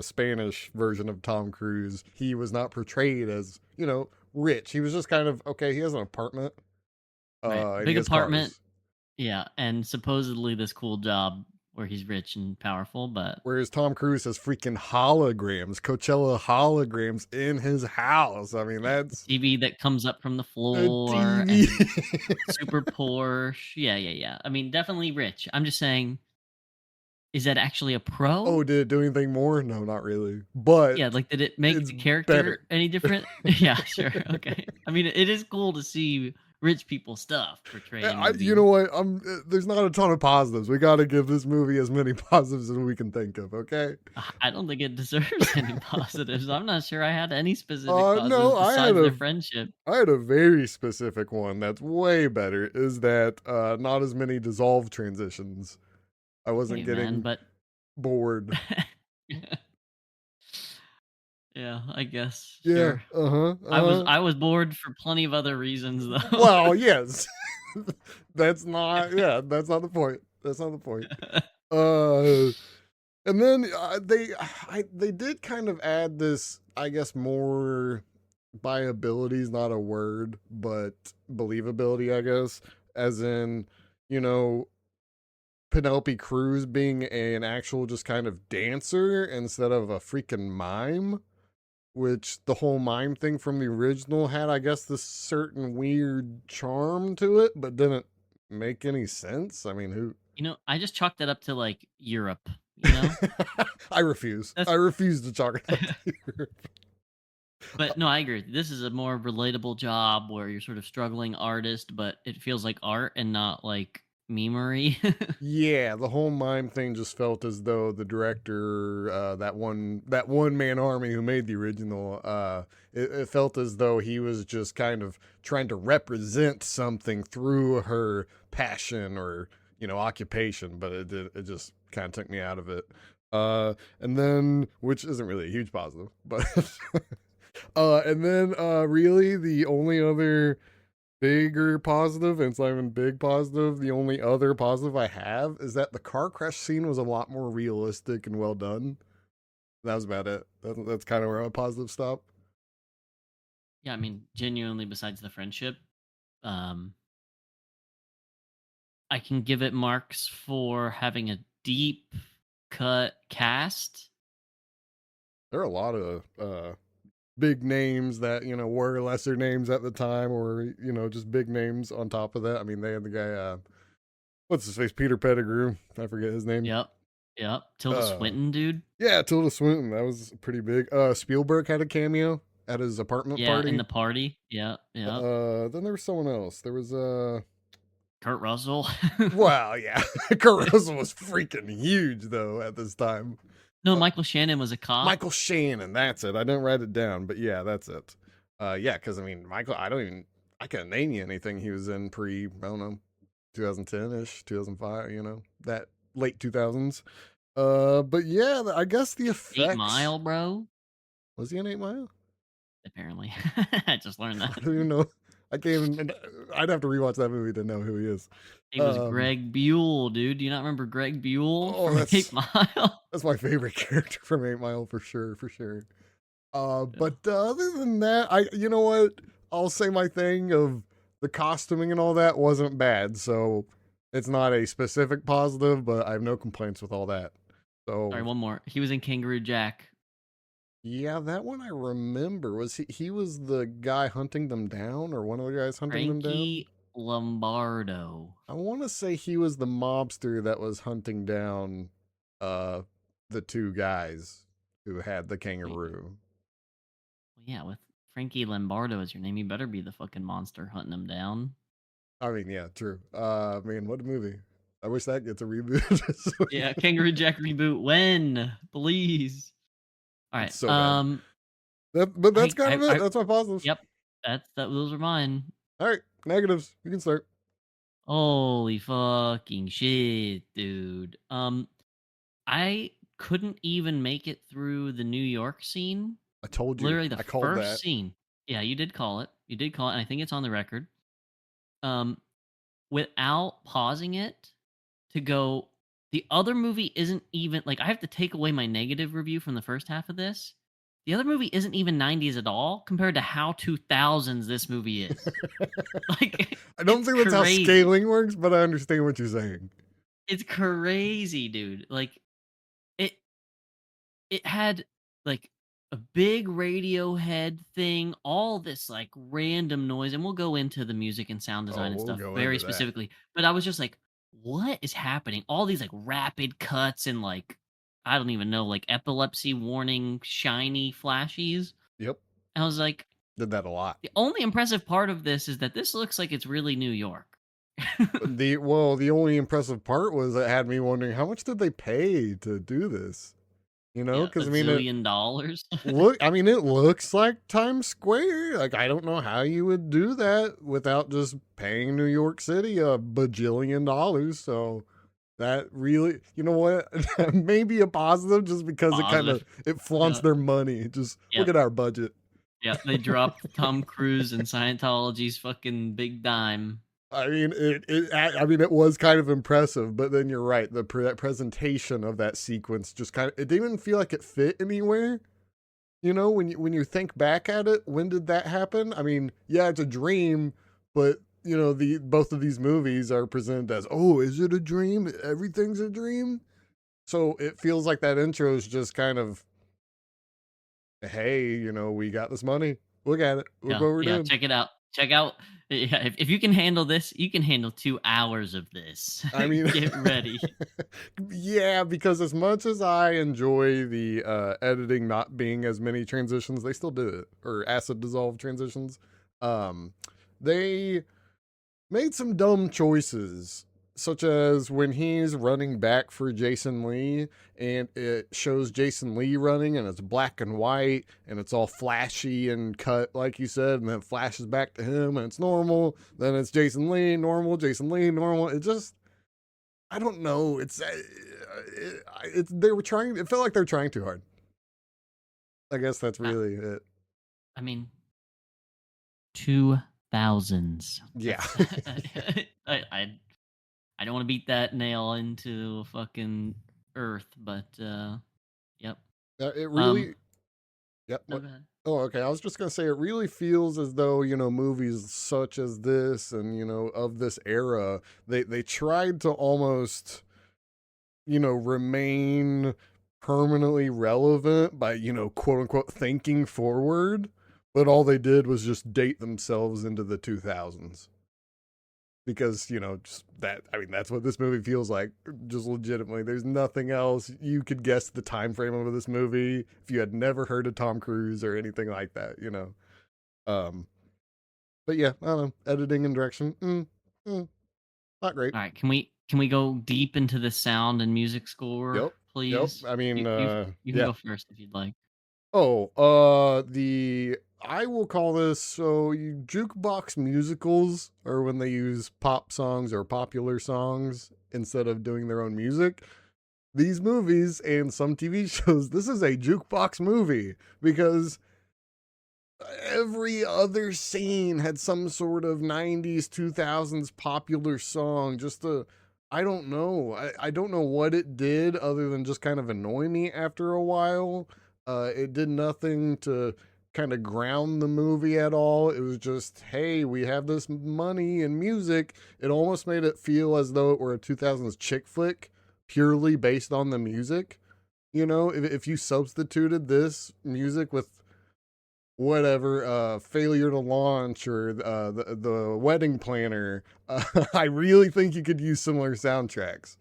Spanish version of Tom Cruise, he was not portrayed as rich. He was just kind of okay. He has an apartment, right, and he big has apartment, cars. yeah, and supposedly this cool job where he's rich and powerful, but Whereas Tom Cruise has freaking holograms, Coachella holograms in his house. I mean, yeah, the that's TV that comes up from the a floor TV. and super Porsche. Yeah, yeah, yeah. I mean, definitely rich. I'm just saying, is that actually a pro? Oh, did it do anything more? No, not really. But Yeah, like, did it make it's the better. character any different? Yeah, sure, okay. I mean, it is cool to see rich people stuff portrayed in You know movies. what? There's not a ton of positives. We got to give this movie as many positives as we can think of. Okay. I don't think it deserves any positives. I'm not sure I had any specific positives No, besides their friendship. I had a very specific one that's way better. Is that not as many dissolve transitions? I wasn't Hey, man, getting but bored. yeah, I guess, Yeah. sure. Uh huh. I was Uh huh. I was bored for plenty of other reasons, though. Well, yes. That's not. Yeah, that's not the point. That's not the point. Uh, and then they did kind of add this, I guess, more buyability is not a word, but believability, I guess, as in, you know, Penelope Cruz being an actual just kind of dancer instead of a freaking mime, which the whole mime thing from the original had, I guess, this certain weird charm to it, but didn't make any sense. I mean, who? I just chalked that up to, like, Europe, you know? I refuse. I That's refuse to chalk it up to you. but no, I agree. This is a more relatable job where you're sort of struggling artist, but it feels like art and not like memery. Yeah, the whole mime thing just felt as though the director, that one man army who made the original, it felt as though he was just kind of trying to represent something through her passion or occupation, but it just kind of took me out of it. And then which isn't really a huge positive, but and then really the only other bigger positive, and it's not even big positive. The only other positive I have is that the car crash scene was a lot more realistic and well done. That was about it. That's kind of where my positive stop. Yeah, I mean, genuinely besides the friendship, um I can give it marks for having a deep cut cast. There are a lot of big names that were lesser names at the time, or just big names on top of that. I mean, they had the guy, what's his face, Peter Pettigrew. I forget his name. Yep. Yep. Tilda Uh, Swinton, dude. yeah, Tilda Swinton. That was pretty big. Spielberg had a cameo at his apartment Yeah, in party. the party. Yep. Yep. Then there was someone else. There was Kurt Russell. wow, yeah, Kurt Russell was freaking huge though at this time. No, Michael Shannon was a cop. Michael Shannon, that's it. I didn't write it down, but yeah, that's it. Yeah, because I mean, Michael, I can't name you anything he was in I don't know, 2010 ish, 2005. That late 2000s. But yeah, I guess the 8 effects. Mile, bro. Was he in 8 Mile? Apparently. I just learned I that. don't even know. I can't even. I'd have to rewatch that movie to know who he is. He was Um, Greg Buell, dude. Do you not remember Greg Buell oh, from 8 Mile? that's my favorite character from 8 Mile for sure, for sure. Yeah. But other than that, you know what? I'll say my thing of the costuming and all that wasn't bad. So it's not a specific positive, but I have no complaints with all that. Sorry, So one more. He was in Kangaroo Jack. yeah, that one I remember. Was he was the guy hunting them down, or one of the guys hunting them down? Frankie Lombardo. I want to say he was the mobster that was hunting down uh the two guys who had the Wait, kangaroo. well, yeah, with Frankie Lombardo as your name, you better be the fucking monster hunting him down. I mean, yeah, true. Man, what a movie. I wish that gets a reboot. Yeah, Kangaroo Jack reboot. When? Please. All right. It's so bad. But that's kind of it. That's my positives. Yep. Those are mine. All right, negatives. You can start. Holy fucking shit, dude. I couldn't even make it through the New York scene. I told you. Literally the I called first that. scene. Yeah, you did call it. You did call it, and I think it's on the record. Um, without pausing it to go, the other movie isn't even like I have to take away my negative review from the first half of this. The other movie isn't even 90s at all compared to how 2000s this movie is. Like I don't it's think that's how crazy. scaling works, but I understand what you're saying. It's crazy, dude. Like it it had like a big Radiohead thing, all this like random noise, and we'll go into the music and sound Oh, design and we'll stuff go very into that. specifically. But I was just like, what is happening? All these like rapid cuts and like I don't even know, like epilepsy warning, shiny flashies. Yep, I was like, did that a lot. the only impressive part of this is that this looks like it's really New York. The only impressive part was it had me wondering how much did they pay to do this? Yeah, a Because I mean, zillion dollars. it looks like Times Square. Like I don't know how you would do that without just paying New York City a bajillion dollars. So that really, you know what, maybe a positive just because Positive. it flaunts Yeah. their money. Just look Yep. at our budget. Yeah, they dropped Tom Cruise and Scientology's fucking big dime. I mean, it was kind of impressive, but then you're right. That presentation of that sequence just it didn't even feel like it fit anywhere. When you think back at it, when did that happen? I mean, yeah, it's a dream, but the both of these movies are presented as, oh, is it a dream? Everything's a dream. So it feels like that intro is just kind of, hey, we got this money. Look at it. Look Yeah, what we're yeah, doing. check it out. Check out yeah, if you can handle this, you can handle 2 hours of this. I mean, Get ready. yeah, because as much as I enjoy the editing not being as many transitions, they still do it, or acid dissolve transitions. They made some dumb choices, such as when he's running back for Jason Lee, and it shows Jason Lee running, and it's black and white, and it's all flashy and cut, like you said, and then it flashes back to him, and it's normal. Then it's Jason Lee, normal, Jason Lee, normal. It just, I don't know. They were trying. It felt like they were trying too hard. I guess that's I really it. I mean, 2000s. Yeah. I don't wanna beat that nail into fucking earth, but, yep. It Um really. Yep. No, What? go ahead. Oh, okay. I was just gonna say it really feels as though, movies such as this and, of this era, they tried to almost, remain permanently relevant by, quote unquote thinking forward, but all they did was just date themselves into the 2000s. Because, just that, I mean, that's what this movie feels like. Just legitimately, there's nothing else you could guess the time frame of this movie if you had never heard of Tom Cruise or anything like that. Um, but yeah, I don't know. Editing and direction, not great. All right, can we go deep into the sound and music score, Yep, yep. please? I mean, You can yeah. go first if you'd like. Oh, the I will call this so you jukebox musicals are when they use pop songs or popular songs instead of doing their own music. These movies and some TV shows, this is a jukebox movie because every other scene had some sort of 90s 2000s popular song. I don't know. I don't know what it did other than just kind of annoy me after a while. It did nothing to kind of ground the movie at all. It was just, hey, we have this money and music. It almost made it feel as though it were a 2000s chick flick purely based on the music. If you substituted this music with whatever failure to launch or the wedding planner, I really think you could use similar soundtracks.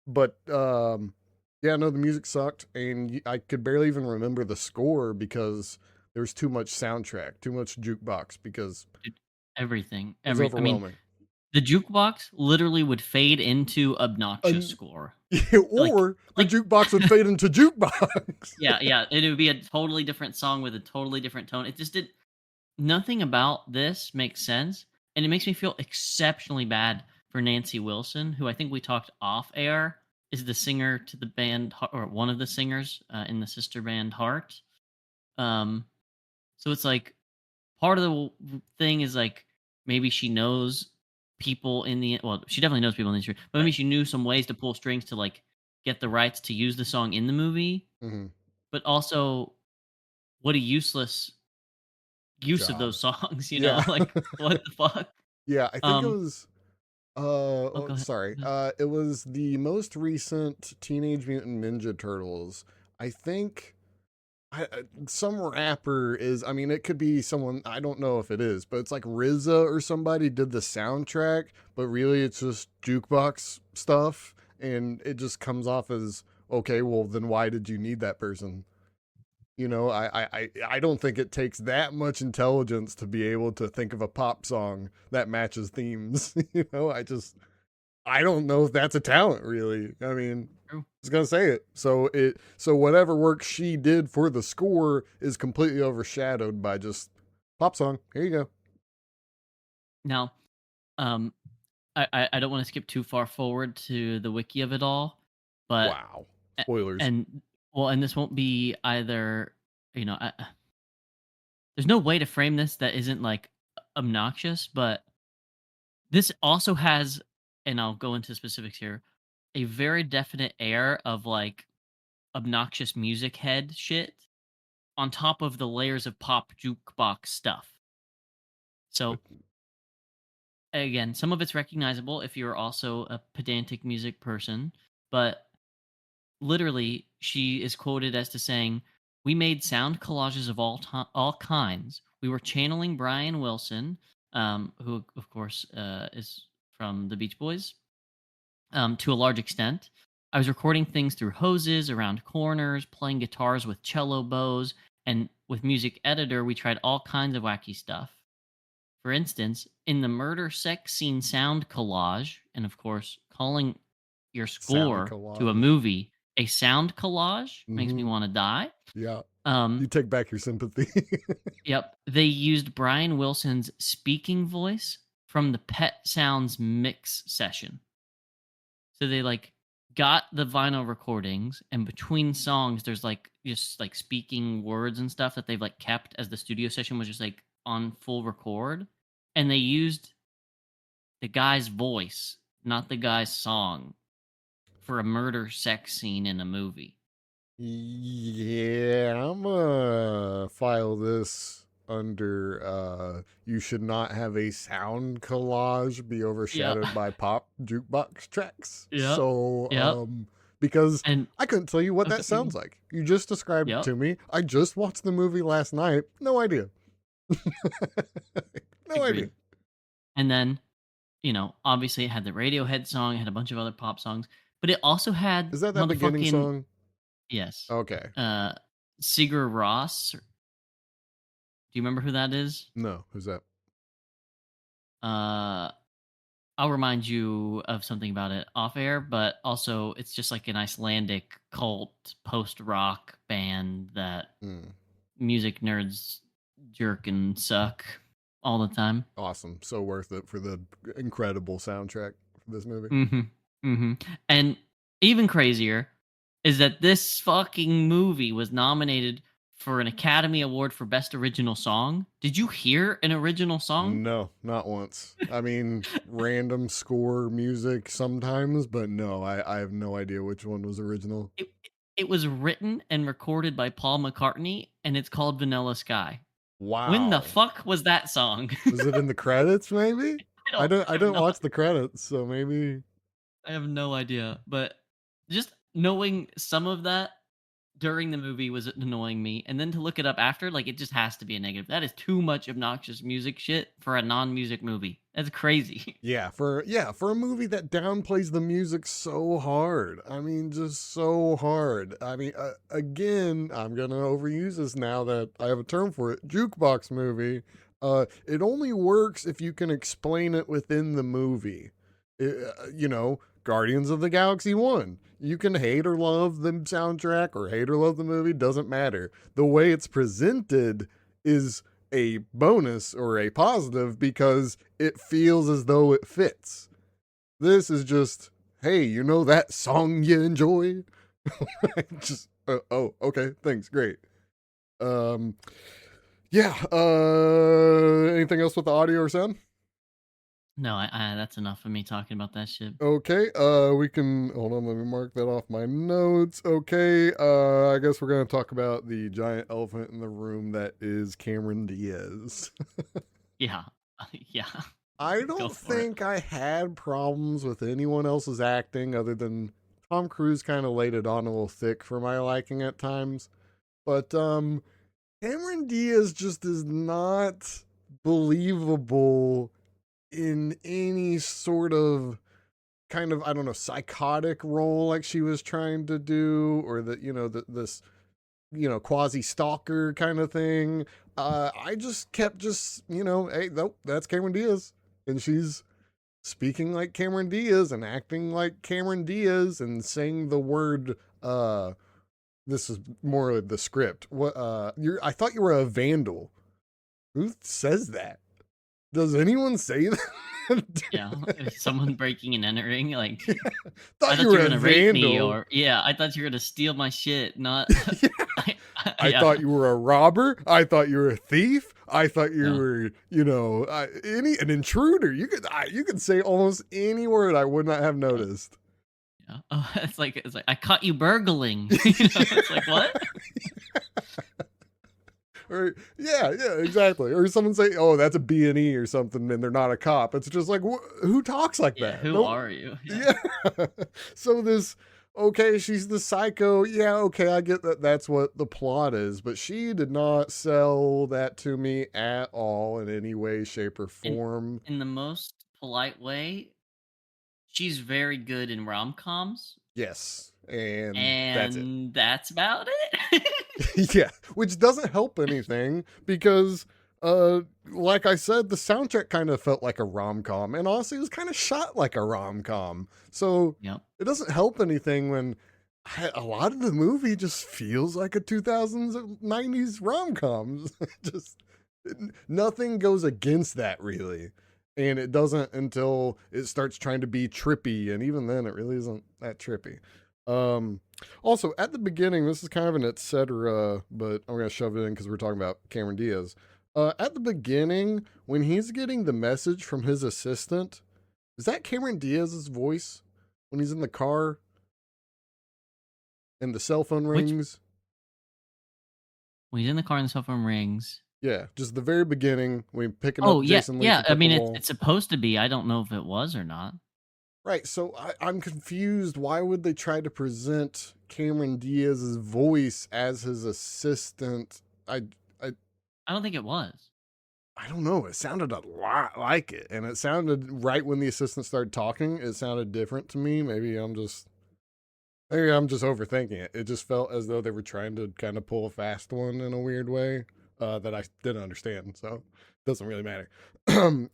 But yeah, no, the music sucked, and I could barely even remember the score because there was too much soundtrack, too much jukebox because Dude, everything, it was I mean, overwhelming. the jukebox literally would fade into obnoxious And score. Like or the like jukebox would fade into jukebox. yeah, yeah, it would be a totally different song with a totally different tone. It just did nothing about this makes sense, and it makes me feel exceptionally bad for Nancy Wilson, who I think we talked off air is the singer to the band or one of the singers in the sister band Heart. Um, so it's like part of the thing is like maybe she knows people in the well, she definitely knows people in the industry, but maybe Right. she knew some ways to pull strings to like get the rights to use the song in the movie, Hmm. but also what a useless use of Job. those songs, Yeah. like what the fuck? Yeah, I think it Um, was oh, go ahead. sorry. Go ahead. It was the most recent Teenage Mutant Ninja Turtles. I think some rapper is, I mean, it could be someone, I don't know if it is, but it's like RZA or somebody did the soundtrack, but really it's just jukebox stuff. And it just comes off as, okay, well, then why did you need that person? I don't think it takes that much intelligence to be able to think of a pop song that matches themes. I don't know if that's a talent really. I mean, True. I was gonna say it. So whatever work she did for the score is completely overshadowed by just pop song. Here you go. Now, um, I don't want to skip too far forward to the wiki of it all, but Wow. a- Spoilers. and well, and this won't be either. You know, there's no way to frame this that isn't like obnoxious, but this also has, and I'll go into specifics here, a very definite air of like obnoxious music head shit on top of the layers of pop jukebox stuff. So again, some of it's recognizable if you're also a pedantic music person, but literally she is quoted as to saying, "We made sound collages of all kinds. We were channeling Brian Wilson, who of course is from the Beach Boys, to a large extent. I was recording things through hoses around corners, playing guitars with cello bows, and with Music Editor, we tried all kinds of wacky stuff. For instance, in the murder sex scene sound collage, and of course, calling your Sound score to a collage. movie a sound collage makes me Mm-hmm. want to die. Yeah. Um, You take back your sympathy. yep, they used Brian Wilson's speaking voice from the Pet Sounds mix session. So they like got the vinyl recordings, and between songs, there's like just like speaking words and stuff that they've like kept as the studio session was just like on full record, and they used the guy's voice, not the guy's song, for a murder sex scene in a movie. Yeah, I'm gonna file this under you should not have a sound collage be Yeah. overshadowed by pop jukebox tracks. Yep. So, Yep. because And I couldn't tell you what that okay. sounds like. You just described it Yep. to me. I just watched the movie last night. No idea. No idea. Agreed. And then, obviously it had the Radiohead song, it had a bunch of other pop songs, but it also had Is that beginning motherfucking song? yes. Okay. Uh Sigur Rós. Do you remember who that is? No, who's that? Uh I'll remind you of something about it off air, but also it's just like an Icelandic cult post rock band that Hmm. music nerds jerk and suck all the time. Awesome. So worth it for the incredible soundtrack for this movie. Mhm. Mhm. And even crazier is that this fucking movie was nominated for an Academy Award for Best Original Song. Did you hear an original song? No, not once. I mean, random score music sometimes, but no, I have no idea which one was original. It it was written and recorded by Paul McCartney, and it's called Vanilla Sky. When the Wow. fuck was that song? Was it in the credits maybe? I I have didn't no watch the credits, so maybe. I have no idea, but just knowing some of that during the movie was annoying me, and then to look it up after, like, it just has to be a negative. That is too much obnoxious music shit for a non-music movie. That's crazy. For a movie that downplays the music so hard. I mean, just so hard. I mean, again, I'm gonna overuse this now that I have a term for it. Jukebox movie. It only works if you can explain it within the movie. Guardians of the Galaxy 1. You can hate or love the soundtrack or hate or love the movie, doesn't matter. The way it's presented is a bonus or a positive because it feels as though it fits. This is just, hey, you know that song you enjoy? Just, oh, okay, thanks, great. Um, yeah, anything else with the audio or sound? No, that's enough of me talking about that shit. Okay, we can hold on, let me mark that off my notes. Okay, I guess we're gonna talk about the giant elephant in the room that is Cameron Diaz. Yeah. Yeah. I Go don't for it. think I had problems with anyone else's acting other than Tom Cruise kind of laid it on a little thick for my liking at times. But Cameron Diaz just is not believable in any sort of kind of, I don't know, psychotic role like she was trying to do, or that, this, quasi stalker kind of thing. I just kept hey, nope, that's Cameron Diaz. And she's speaking like Cameron Diaz and acting like Cameron Diaz and saying the word, this is more of the script. What, I thought you were a vandal. Who says that? Does anyone say that? Yeah. If someone breaking and entering, like, I Thought you thought were you were a gonna rape me, vandal. or yeah, I thought you were gonna steal my shit, not Yeah. I yeah. thought you were a robber. I thought you were a thief. I thought you Yeah. were, an intruder. You could say almost any word I would not have Yeah. noticed. Yeah. Oh, it's like I caught you burgling. It's like what? Or yeah, exactly. Or someone say, "Oh, that's a B and E or something," and they're not a cop. It's just like, who talks like Yeah. that? Who No, are you? Yeah. yeah. So this, okay, she's the psycho. Yeah, okay, I get that. That's what the plot is, but she did not sell that to me at all in any way, shape, or In form. in the most polite way, she's very good in rom-coms, Yes, and that's it. and that's about it. Yeah, which doesn't help anything because like I said, the soundtrack kind of felt like a rom-com and honestly it was kind of shot like a rom-com. So Yep. it doesn't help anything when a lot of the movie just feels like a 2000s 90s rom-com. Just nothing goes against that really. And it doesn't until it starts trying to be trippy, and even then it really isn't that trippy. Um Also, at the beginning, this is kind of an etc., but I'm going to shove it in because we're talking about Cameron Diaz. At the beginning, when he's getting the message from his assistant, is that Cameron Diaz's voice when he's in the car? and the cell phone Which rings. when he's in the car and the cell phone rings. Yeah, just the very beginning, we picking Oh, up yeah, Jason Lee yeah, from I mean, it's pickleball. it's supposed to be, I don't know if it was or not. Right, so I'm confused. Why would they try to present Cameron Diaz's voice as his assistant? I I don't think it was. I don't know. It sounded a lot like it, and it sounded right when the assistant started talking. It sounded different to me. Maybe I'm just overthinking it. It just felt as though they were trying to kind of pull a fast one in a weird way that I didn't understand. So it doesn't really matter. Then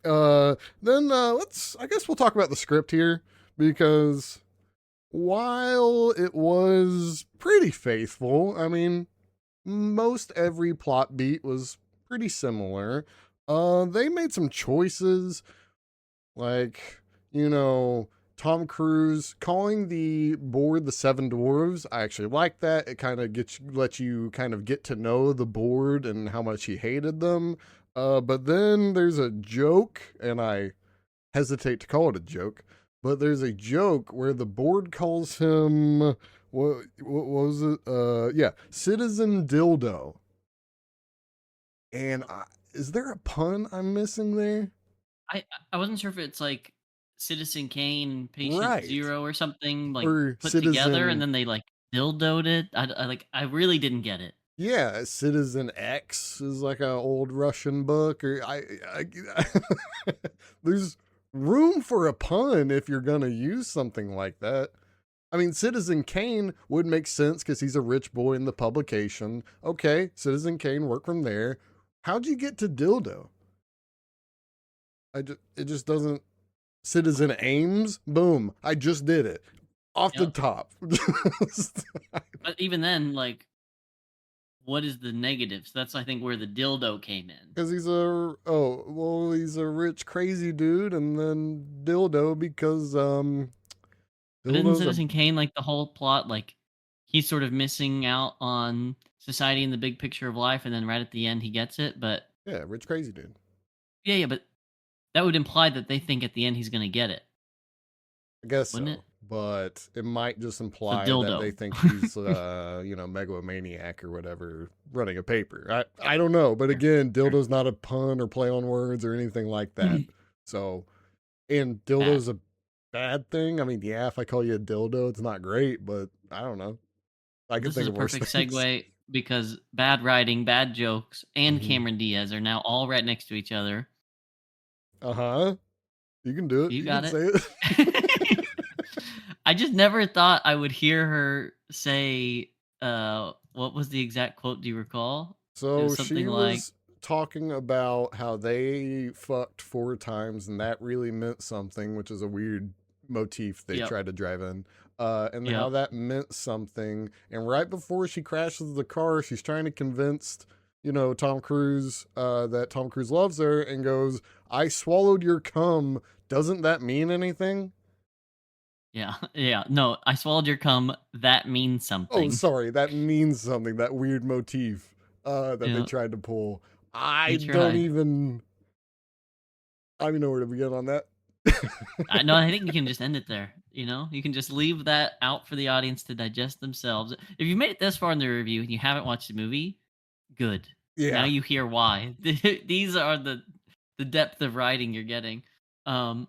I guess we'll talk about the script here because while it was pretty faithful, I mean, most every plot beat was pretty similar. They made some choices like, you know, Tom Cruise calling the board the Seven Dwarves. I actually like that. It kind of lets you kind of get to know the board and how much he hated them. But then there's a joke, and I hesitate to call it a joke, but there's a joke where the board calls him what was it? Yeah, Citizen Dildo. And is there a pun I'm missing there? I I wasn't sure if it's like Citizen Kane, Patient Right. Zero or something, like, Or put together, and Citizen, then they, like, dildoed it. I really didn't get it. yeah, Citizen X is like an old Russian book. Or there's room for a pun if you're gonna use something like that. I mean, Citizen Kane would make sense because he's a rich boy in the publication. Okay, Citizen Kane, work from there. How'd you get to dildo? It just doesn't. Citizen Ames, boom! I just did it off the Yep. top. But even then, like, what is the negative? So that's, I think, where the dildo came in. Because he's a rich crazy dude, and then dildo because But isn't dildo's a Citizen Kane, like, the whole plot, like, he's sort of missing out on society and the big picture of life, and then right at the end he gets it, but yeah, rich crazy dude. yeah, but that would imply that they think at the end he's gonna get it, I guess wouldn't so, it? but it might just The imply that they dildo. think he's megalomaniac or whatever running a paper. I don't know, but Sure, again, sure. dildo's not a pun or play on words or anything like that. So, and Bad. dildo's a bad thing. I mean, yeah, if I call you a dildo, it's not great, but I don't know. I Well, can this is think a of worse perfect things. segue because bad writing, bad jokes, and Hmm. Cameron Diaz are now all right next to each other. Uh huh. You can do it. You You can got say it. it. I just never thought I would hear her say, what was the exact quote, do you recall? It So was something she like, was talking about how they fucked 4 times and that really meant something, which is a weird motif they "Yep, tried to drive in. And how yep, that meant something. And right before she crashes the car, she's trying to convince, Tom Cruise, that Tom Cruise loves her and goes, I swallowed your cum. Doesn't that mean anything? yeah, yeah, no, I swallowed your cum, that means Oh, something." sorry. That means something. That weird motif that they Yeah, tried to pull. they try. I don't even know where to begin on that. I no, I think you can just end it there, you know? You can just leave that out for the audience to digest themselves. If you've made it this far in the review and you haven't watched the movie, good. Now Yeah. you hear why. These are the depth of writing you're getting. Um,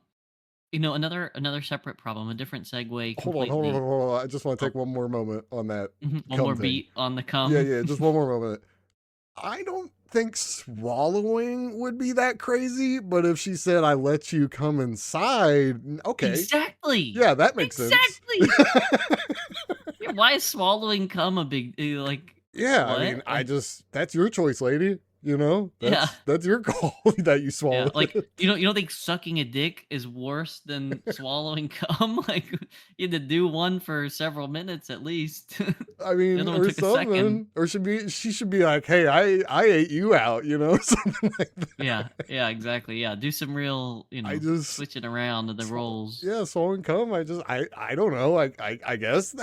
another separate problem, a different segue Hold on, hold on, completely. hold on. I just want to Oh, take one more moment on that one more cum thing. beat on the Yeah, cum. yeah, just one more moment. I don't think swallowing would be that crazy, but if she said, I let you come inside, okay. Exactly. Yeah, that makes sense. Exactly. Yeah, why is swallowing cum a big like Yeah, I mean, what? Like that's your choice, lady. yeah. That's your call that you Yeah, swallowed like, it. you don't think sucking a dick is worse than swallowing cum? Like, you had to do one for several minutes at least. I The mean, other one or took a second. something. Or she should be like, hey, I ate you out, something like that. Yeah, yeah, exactly, yeah, do some real, I just switching around of the swallow, roles. yeah, swallowing cum. I don't know. I guess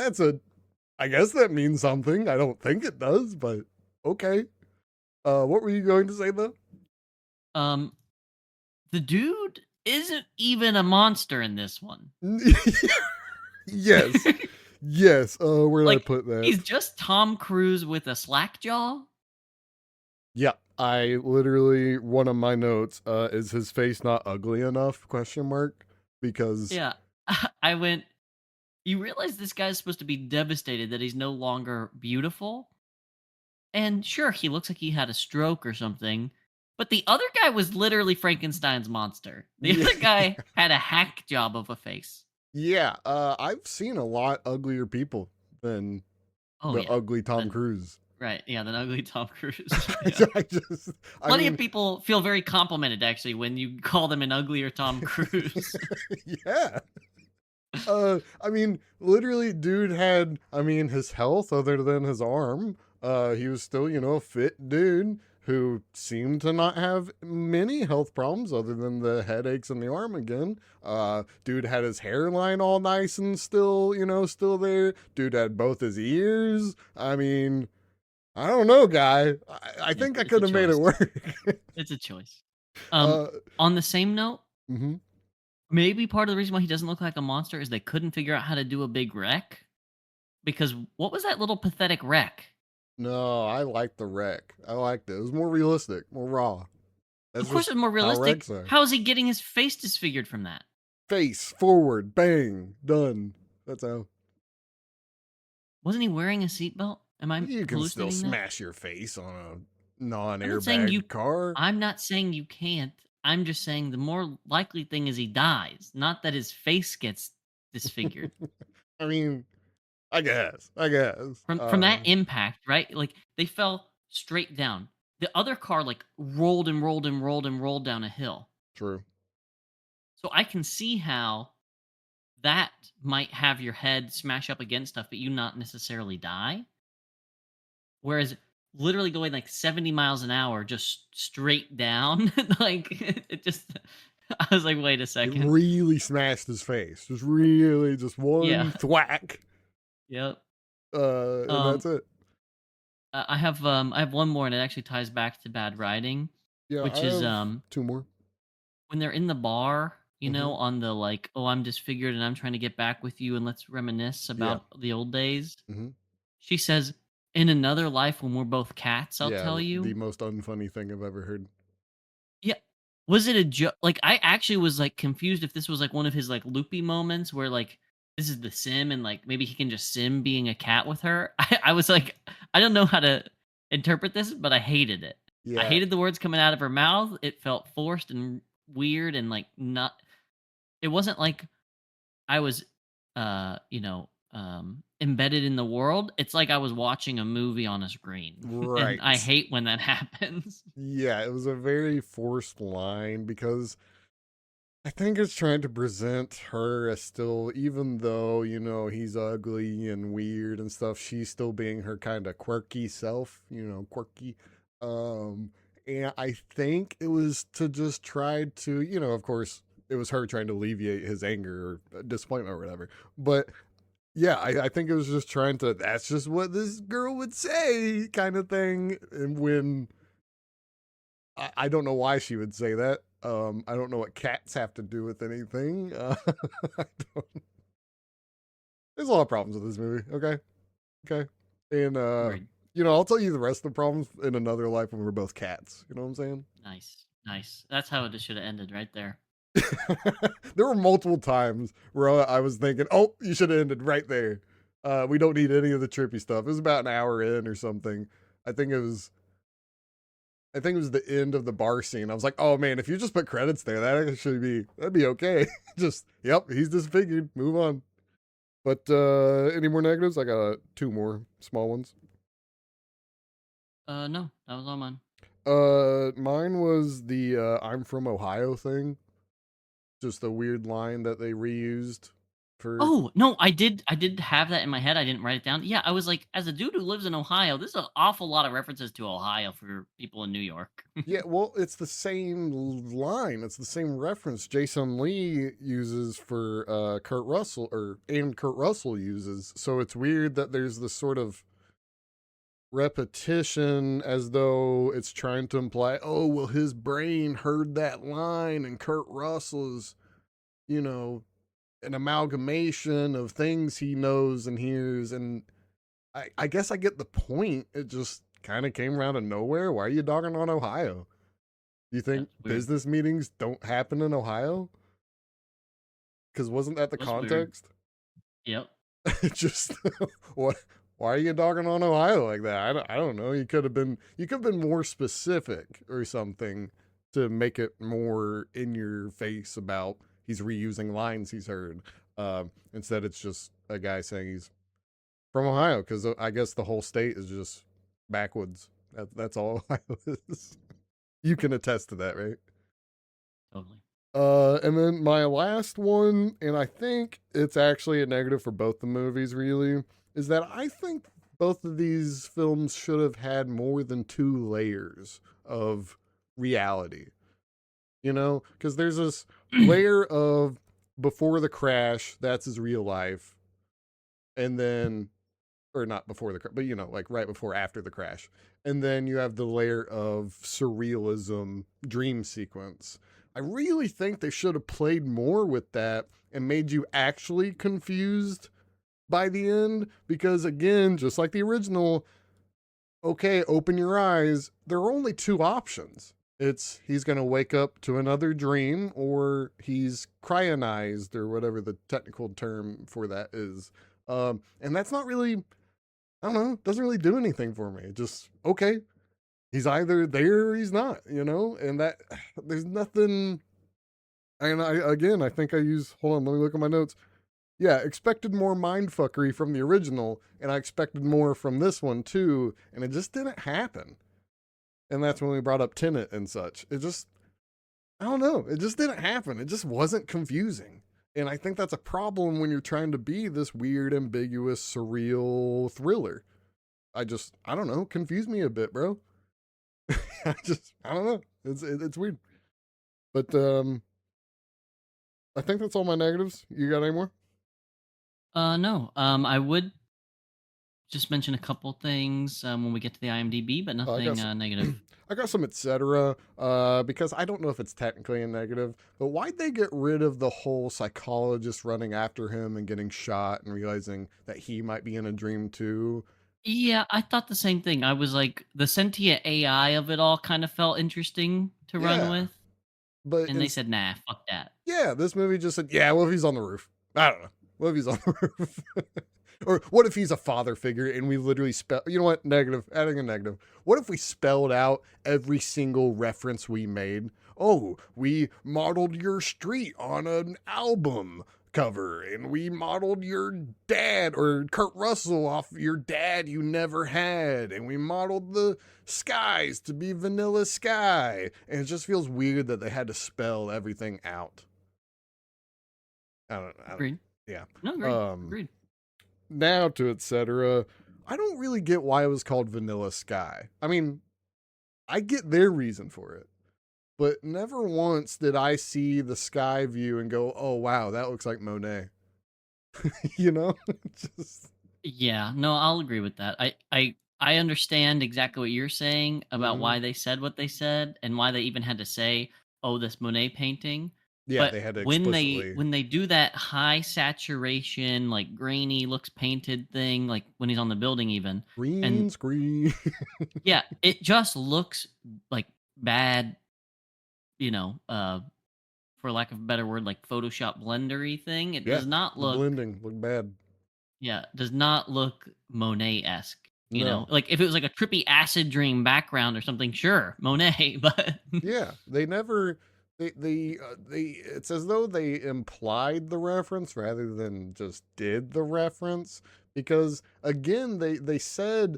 I guess that means something. I don't think it does, but okay. What were you going to say though? Um, the dude isn't even a monster in this one. Yes. Yes. Where did I Like, put that? he's just Tom Cruise with a slack jaw. Yeah, I literally one of my notes is his face not ugly enough? Question mark. Because Yeah. I went, you realize this guy's supposed to be devastated that he's no longer beautiful? And sure, he looks like he had a stroke or something, but the other guy was literally Frankenstein's monster. The yeah, other guy had a hack job of a face. yeah. I've seen a lot uglier people than Oh the yeah. ugly Tom Then Cruise. right, yeah, then ugly Tom Cruise. Yeah. I just, I Plenty of mean, people feel very complimented actually when you call them an uglier Tom Cruise. yeah. I mean, literally, dude had, I mean, his health other than his arm. He was still, a fit dude who seemed to not have many health problems other than the headaches in the arm again. Dude had his hairline all nice and still, still there. Dude had both his ears. I mean, I don't know, guy. I think I It's a could have made it choice. work. It's a choice. uh, On the same note, mhm. maybe part of the reason why he doesn't look like a monster is they couldn't figure out how to do a big wreck. Because what was that little pathetic wreck? No, I liked the wreck. I liked it. It was more realistic, more raw. Of That's course, just it's more how realistic. wrecks are. How is he getting his face disfigured from that? Face forward, bang, done. That's how. Wasn't he wearing a seatbelt? Am I You can still hallucinating that? smash your face on a I'm not saying you. non-airbag car. I'm not saying you can't. I'm just saying the more likely thing is he dies, not that his face gets disfigured I mean, I guess. I guess. from that impact. Right? Like they fell straight down. The other car like rolled and rolled and rolled and rolled down a hill. True. So I can see how that might have your head smash up against stuff, but you not necessarily die. Whereas literally going like 70 miles an hour just straight down, like it just I was like, wait a It second. really smashed his face. Just really, just Yeah. one thwack. Yep. And Um that's it. I have one more and it actually ties back to bad writing, Yeah, I which is have two more. when they're in the bar, Mm-hmm. on the like, oh, I'm disfigured and I'm trying to get back with you and let's reminisce Yeah. about the old days. Mm-hmm. She says, "In another life when we're both cats, I'll Yeah, tell the you." most unfunny thing I've ever heard. Yeah. Was it a joke? Like, I actually was, like, confused if this was, like, one of his, like, loopy moments where, like, this is the sim and, like, maybe he can just sim being a cat with her. I was like, I don't know how to interpret this, but I hated it. I Yeah, hated the words coming out of her mouth. It felt forced and weird and, like, not it wasn't like I was, embedded in the world. It's like I was watching a movie on a screen, and I right. hate when that happens. Yeah, it was a very forced line because I think it's trying to present her as still, even though, he's ugly and weird and stuff, she's still being her kind of quirky self, quirky. Um, and I think it was to just try to, of course, it was her trying to alleviate his anger or disappointment or whatever. But yeah, I think it was just trying to, that's just what this girl would say kind of thing. And when I don't know why she would say that. I don't know what cats have to do with anything. I don't- There's a lot of problems with this movie. Okay, okay, and Agreed. I'll tell you the rest of the problems in another life when we're both cats. You know what I'm saying? Nice, nice. That's how it just should have ended right there. There were multiple times where I was thinking, "Oh, you should have ended right there." We don't need any of the trippy stuff. It was about an hour in or something. I think it was. I think it was the end of the bar scene. I was like, "Oh man, if you just put credits there, that'd be okay." Just, yep, he's disfigured. Move on. But any more negatives? I got two more small ones. No, that was all mine. Mine was the "I'm from Ohio" thing. Just a weird line that they reused for. Oh no, I did have that in my head. I didn't write it down. Yeah, I was like, as a dude who lives in Ohio, there's an awful lot of references to Ohio for people in New York. Yeah, well, it's the same line. It's the same reference Jason Lee uses for Kurt Russell, and Kurt Russell uses. So it's weird that there's this sort of repetition as though it's trying to imply, oh, well, his brain heard that line and Kurt Russell's, you know, an amalgamation of things he knows and hears. And I guess I get the point. It just kind of came out of nowhere. Why are you dogging on Ohio? You think That's weird. business meetings don't happen in Ohio? Because wasn't that the Was weird. context? Yep. Just what? Why are you dogging on Ohio like that? I don't know. You could have been more specific or something to make it more in your face about he's reusing lines he's heard. Instead, it's just a guy saying he's from Ohio because I guess the whole state is just backwoods. That's all Ohio is. You can attest to that, right? Totally. And then my last one, and I think it's actually a negative for both the movies, really, is that I think both of these films should have had more than two layers of reality. You know, because there's this layer of before the crash, that's his real life, and then or not before the crash, but like right before after the crash. And then you have the layer of surrealism dream sequence. I really think they should have played more with that and made you actually confused by the end because again, just like the original, okay, open your eyes, there are only two options. It's he's going to wake up to another dream or he's cryonized or whatever the technical term for that is. And that's not really I don't know. Doesn't really do anything for me. Just okay. He's either there or he's not, and that there's nothing. And I think I use. Hold on, let me look at my notes. Yeah, expected more mindfuckery from the original, and I expected more from this one too, and it just didn't happen. And that's when we brought up Tenet and such. It just, I don't know. It just didn't happen. It just wasn't confusing. And I think that's a problem when you're trying to be this weird, ambiguous, surreal thriller. I don't know, confuse me a bit, bro. I don't know. It's weird, but I think that's all my negatives. You got any more? No. I would just mention a couple things when we get to the IMDb, but I nothing got some, negative. I got some etc. Because I don't know if it's technically a negative, but why'd they get rid of the whole psychologist running after him and getting shot and realizing that he might be in a dream too? Yeah, I thought the same thing. I was like, the sentient AI of it all kind of felt interesting to run Yeah, with, but and in, they said, "Nah, fuck that." yeah, this movie just said, yeah, what if he's on the roof? I don't know. What if he's on the roof? Or what if he's a father figure and we literally spell, you know what? Negative, adding a negative. What if we spelled out every single reference we made? Oh, we modeled your street on an album cover and we modeled your dad or Kurt Russell off your dad you never had and we modeled the skies to be vanilla sky and it just feels weird that they had to spell everything out. I don't Agreed. yeah. No, agreed. Um Agreed. Now to etc. I don't really get why it was called Vanilla Sky. I mean, I get their reason for it, but never once did I see the sky view and go, "Oh wow, that looks like Monet." you know, just Yeah, no, I'll agree with that. I understand exactly what you're saying about mm-hmm. why they said what they said and why they even had to say, "Oh, this Monet painting." Yeah, But they had to when they explicitly when they do that high saturation, like grainy, looks painted thing, like when he's on the building even, and green screen. yeah, it just looks like bad, you know, for lack of a better word, like Photoshop blendery thing. It yeah, does not the look blending looked bad. Yeah, does not look Monet-esque, No, Like, if it was, like, a trippy acid dream background or something, sure, Monet, but yeah, they never. They. It's as though they implied the reference rather than just did the reference. Because again, they said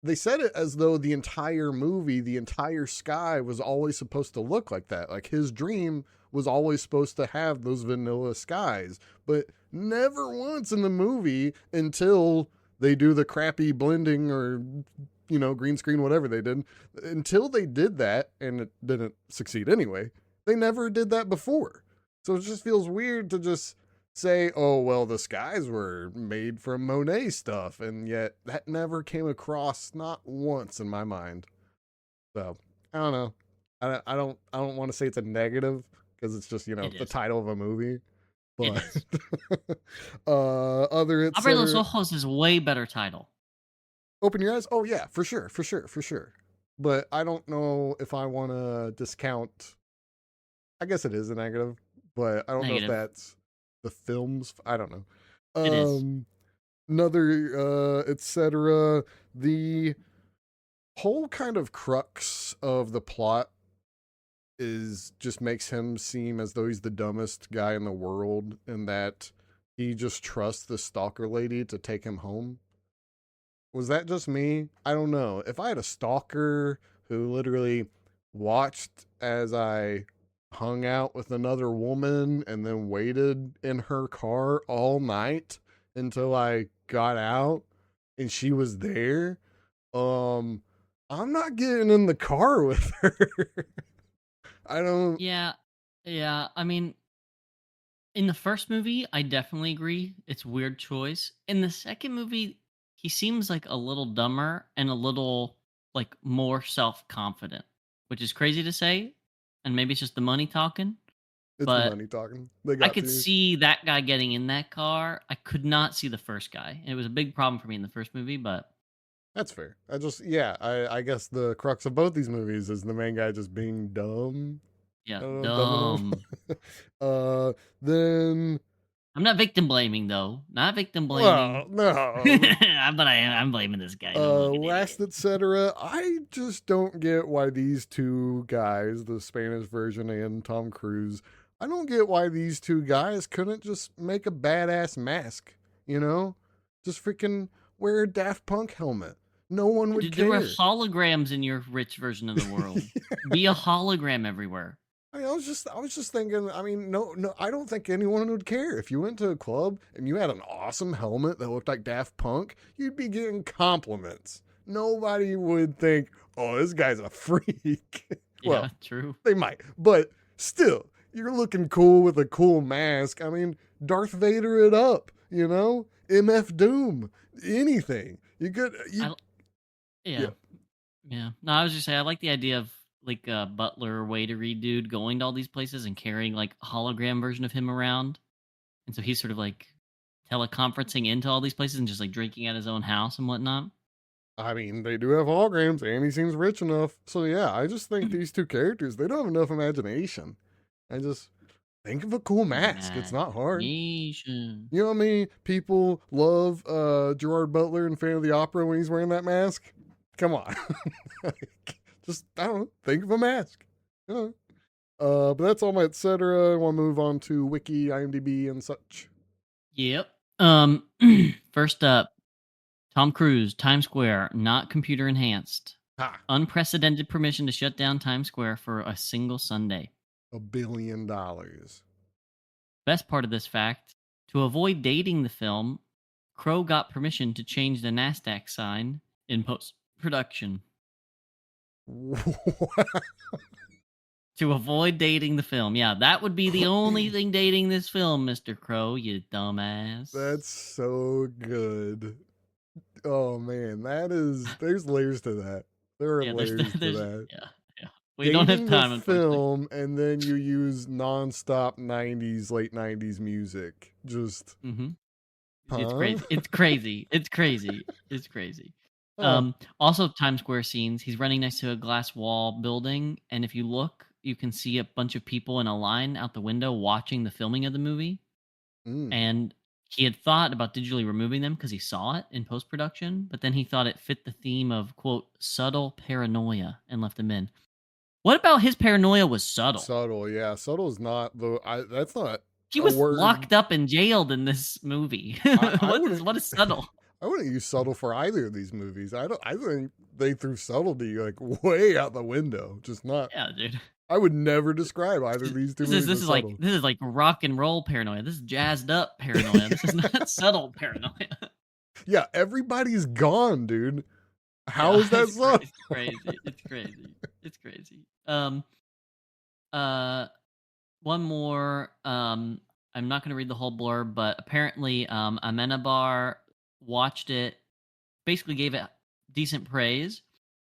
it as though the entire movie, the entire sky was always supposed to look like that. Like his dream was always supposed to have those vanilla skies, but never once in the movie until they do the crappy blending or green screen, whatever they did. Until they did that, and it didn't succeed anyway, they never did that before. So it just feels weird to just say, oh, well, the skies were made from Monet stuff, and yet that never came across not once in my mind. So I don't know. I don't want to say it's a negative because it's just it the is. title of a movie, It but is. other Abre los etc. ojos is way better title. Open your eyes. Oh yeah, for sure, for sure, for sure. But I don't know if I want to discount. I guess it is a negative, but I don't know if Negative. that's the film's. I don't know. It is. Another etc. The whole kind of crux of the plot is just makes him seem as though he's the dumbest guy in the world, and that he just trusts the stalker lady to take him home. Was that just me? I don't know. If I had a stalker who literally watched as I hung out with another woman and then waited in her car all night until I got out and she was there, um I'm not getting in the car with her. I don't. Yeah. Yeah. I mean, in the first movie, I definitely agree. It's a weird choice. In the second movie, he seems like a little dumber and a little like more self-confident, which is crazy to say, and maybe it's just the money talking, It's the but money talking. They I got could to. see that guy getting in that car. I could not see the first guy. And it was a big problem for me in the first movie, but That's fair. I just, yeah, I guess the crux of both these movies is the main guy just being dumb. yeah, I don't know, dumb dumb. enough. Then, I'm not victim blaming though. Not victim well, blaming. no. But I'm blaming this guy. He's a fucking Last idiot. etc. I just don't get why these two guys, the Spanish version and Tom Cruise, I don't get why these two guys couldn't just make a badass mask, you know? Just freaking wear a Daft Punk helmet. No one would Dude, there were care. holograms in your rich version of the world. Be a hologram everywhere. I was just thinking. I mean, no, I don't think anyone would care if you went to a club and you had an awesome helmet that looked like Daft Punk. You'd be getting compliments. Nobody would think, "Oh, this guy's a freak." Yeah, Well, true. they might, but still, you're looking cool with a cool mask. I mean, Darth Vader it up, MF Doom, anything. You could, I you, l- yeah. yeah. Yeah. No, I was just saying I like the idea of like a butler waitery dude going to all these places and carrying like a hologram version of him around. And so he's sort of like teleconferencing into all these places and just like drinking at his own house and whatnot. I mean, they do have holograms, and he seems rich enough. So yeah, I just think these two characters, they don't have enough imagination. I just think of a cool mask. It's not hard. Imagination. You know how many people love Gerard Butler in Phantom of the Opera when he's wearing that mask? Come on. Like, just, I don't know, think of a mask. You know? But that's all my etc. I want to move on to Wiki, IMDb, and such. Yep. First up, Tom Cruise, Times Square, not computer enhanced. Ha! Unprecedented permission to shut down Times Square for a single Sunday. $1 billion. Best part of this fact, to avoid dating the film, Crow got permission to change the NASDAQ sign in post production. To avoid dating the film. Yeah, that would be the only thing dating this film, Mr. Crow, you dumbass. That's so good. Oh man, there's layers to that. There are Yeah, there's layers to there's that. yeah, yeah. We don't have Dating the time, unfortunately. film and then you use nonstop 90s, late 90s music. Just, hmm It's huh? crazy. It's crazy. It's crazy. It's crazy. Huh. Also Times Square scenes. He's running next to a glass wall building, and if you look, you can see a bunch of people in a line out the window watching the filming of the movie. Mm. And he had thought about digitally removing them because he saw it in post production, but then he thought it fit the theme of quote subtle paranoia and left them in. What about his paranoia was subtle? Subtle, yeah. Subtle is not that's not He a was word. locked up and jailed in this movie. I wouldn't What is subtle? I wouldn't use subtle for either of these movies. I think they threw subtlety like way out the window. Just not. Yeah, dude. I would never describe either of these two movies This as is like subtle. rock and roll paranoia. This is jazzed up paranoia. This is not subtle paranoia. Yeah, everybody's gone, dude. How Yeah, is that subtle? it's crazy. It's crazy. It's crazy. Uh one more I'm not going to read the whole blurb, but apparently Amenabar watched it, basically gave it decent praise,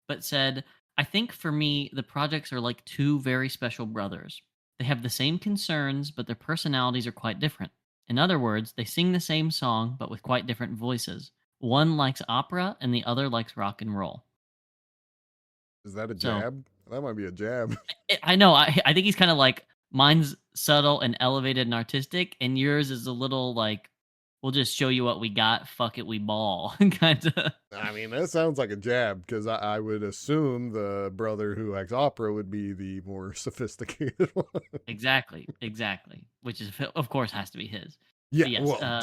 but said, I think for me the projects are like two very special brothers. They have the same concerns, but their personalities are quite different. In other words, they sing the same song, but with quite different voices. One likes opera, and the other likes rock and roll. Is that a So jab? That might be a jab. I know. I think he's kind of like mine's subtle and elevated and artistic, and yours is a little like we'll just show you what we got. Fuck it, we ball kind of. I mean, that sounds like a jab because I would assume the brother who likes opera would be the more sophisticated one. Exactly, exactly. Which is of course has to be his. Yeah, But yes, well,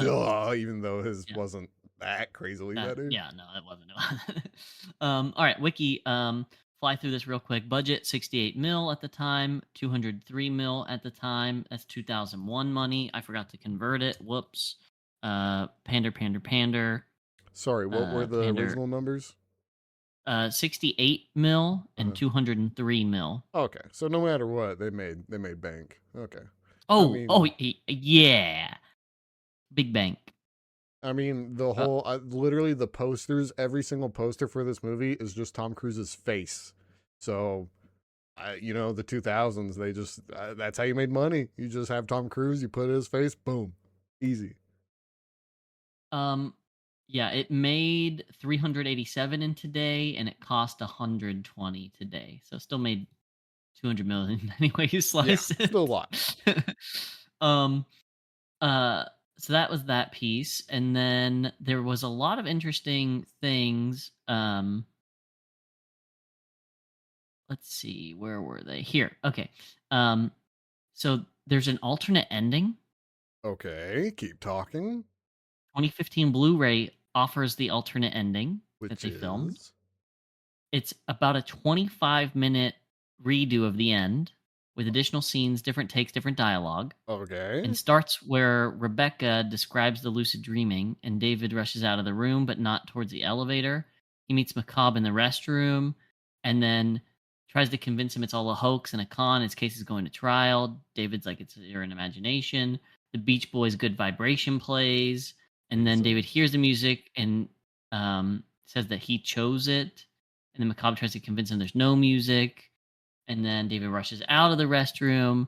duh, even though his yeah, wasn't that crazily better. yeah, no, it wasn't. All right, Wiki. Fly through this real quick. Budget 68 mil at the time, 203 mil at the time. That's 2001 money. I forgot to convert it. Whoops. Pander, pander, pander. Sorry, what were the Pander. original numbers? 68 mil and Uh-huh. 203 mil. Okay, so no matter what, they made bank. Okay, I Oh, oh, mean, yeah. Big bank. the Uh, whole literally the posters, every single poster for this movie is just Tom Cruise's face. So, the 2000s, they just that's how you made money. You just have Tom Cruise, you put his face, boom, easy. Um, yeah, it made 387 in today, and it cost 120 today. So it still made 200 million any way you Yeah, slice still a it. lot. um, uh, so that was that piece, and then there was a lot of interesting things. Let's see, where were they? Here, okay. Um, so there's an alternate ending. Okay, keep talking. 2015 Blu-ray offers the alternate ending that Which they filmed. is It's about a 25-minute redo of the end with additional scenes, different takes, different dialogue, okay. and starts where Rebecca describes the lucid dreaming and David rushes out of the room, but not towards the elevator. He meets Macabre in the restroom and then tries to convince him it's all a hoax and a con. His case is going to trial. David's like, it's your imagination. The Beach Boys' Good Vibration plays. And then Decent. David hears the music and says that he chose it. And then Macabre tries to convince him there's no music. And then David rushes out of the restroom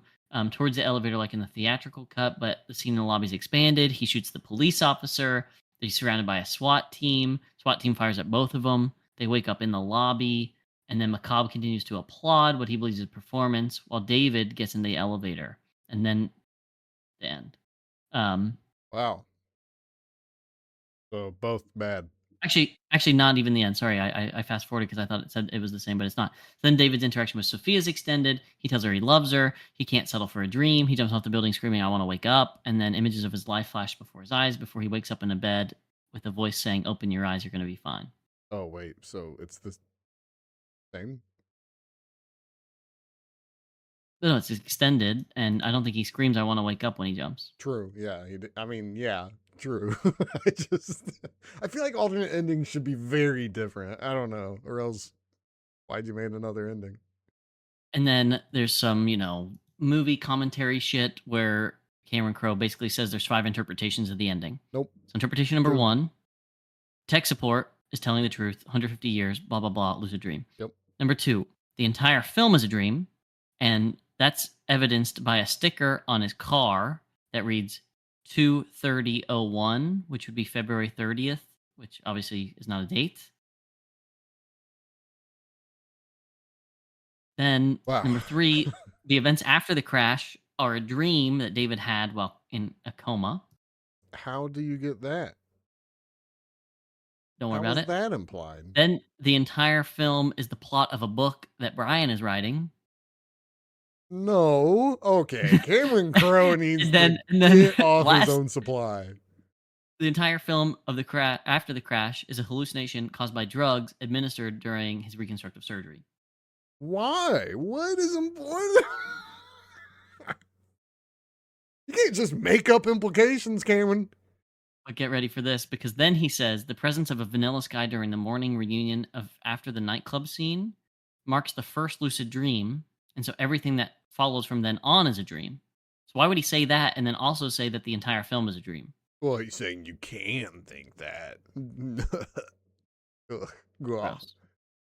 towards the elevator, like in the theatrical cut, but the scene in the lobby's expanded. He shoots the police officer. He's surrounded by a SWAT team. SWAT team fires at both of them. They wake up in the lobby. And then Macabre continues to applaud what he believes is performance while David gets in the elevator. And then the end. Um, Wow. So both bad. Actually, not even the end. Sorry, I fast forwarded because I thought it said it was the same, but it's not. Then David's interaction with Sophia is extended. He tells her he loves her. He can't settle for a dream. He jumps off the building screaming, "I want to wake up!" And then images of his life flash before his eyes before he wakes up in a bed with a voice saying, "Open your eyes, you're going to be fine." Oh wait, so it's the same? But no, it's extended, and I don't think he screams, "I want to wake up" when he jumps. True. Yeah. I mean, yeah. True. I just I feel like alternate endings should be very different. I don't know, or else why'd you make another ending? And then there's some, movie commentary shit where Cameron Crowe basically says there's 5 interpretations of the ending. Nope. So interpretation number True. 1, tech support is telling the truth, 150 years, blah, blah, blah, lucid dream. Yep. Number 2, the entire film is a dream, and that's evidenced by a sticker on his car that reads 2/30/01, which would be February 30th, which obviously is not a date. Then Wow. number 3, the events after the crash are a dream that David had while in a coma. How do you get that? Don't worry How about is it. that implied? Then the entire film is the plot of a book that Brian is writing. No. Okay. Cameron Crowe needs and then get off his last own supply. the entire film of the crash after the crash is a hallucination caused by drugs administered during his reconstructive surgery. Why? What is important? You can't just make up implications, Cameron. But get ready for this because then he says the presence of a vanilla sky during the morning reunion of after the nightclub scene marks the first lucid dream, and so everything that follows from then on is a dream. So why would he say that and then also say that the entire film is a dream? Well, he's saying you can think that. Ugh. Ugh. Gross.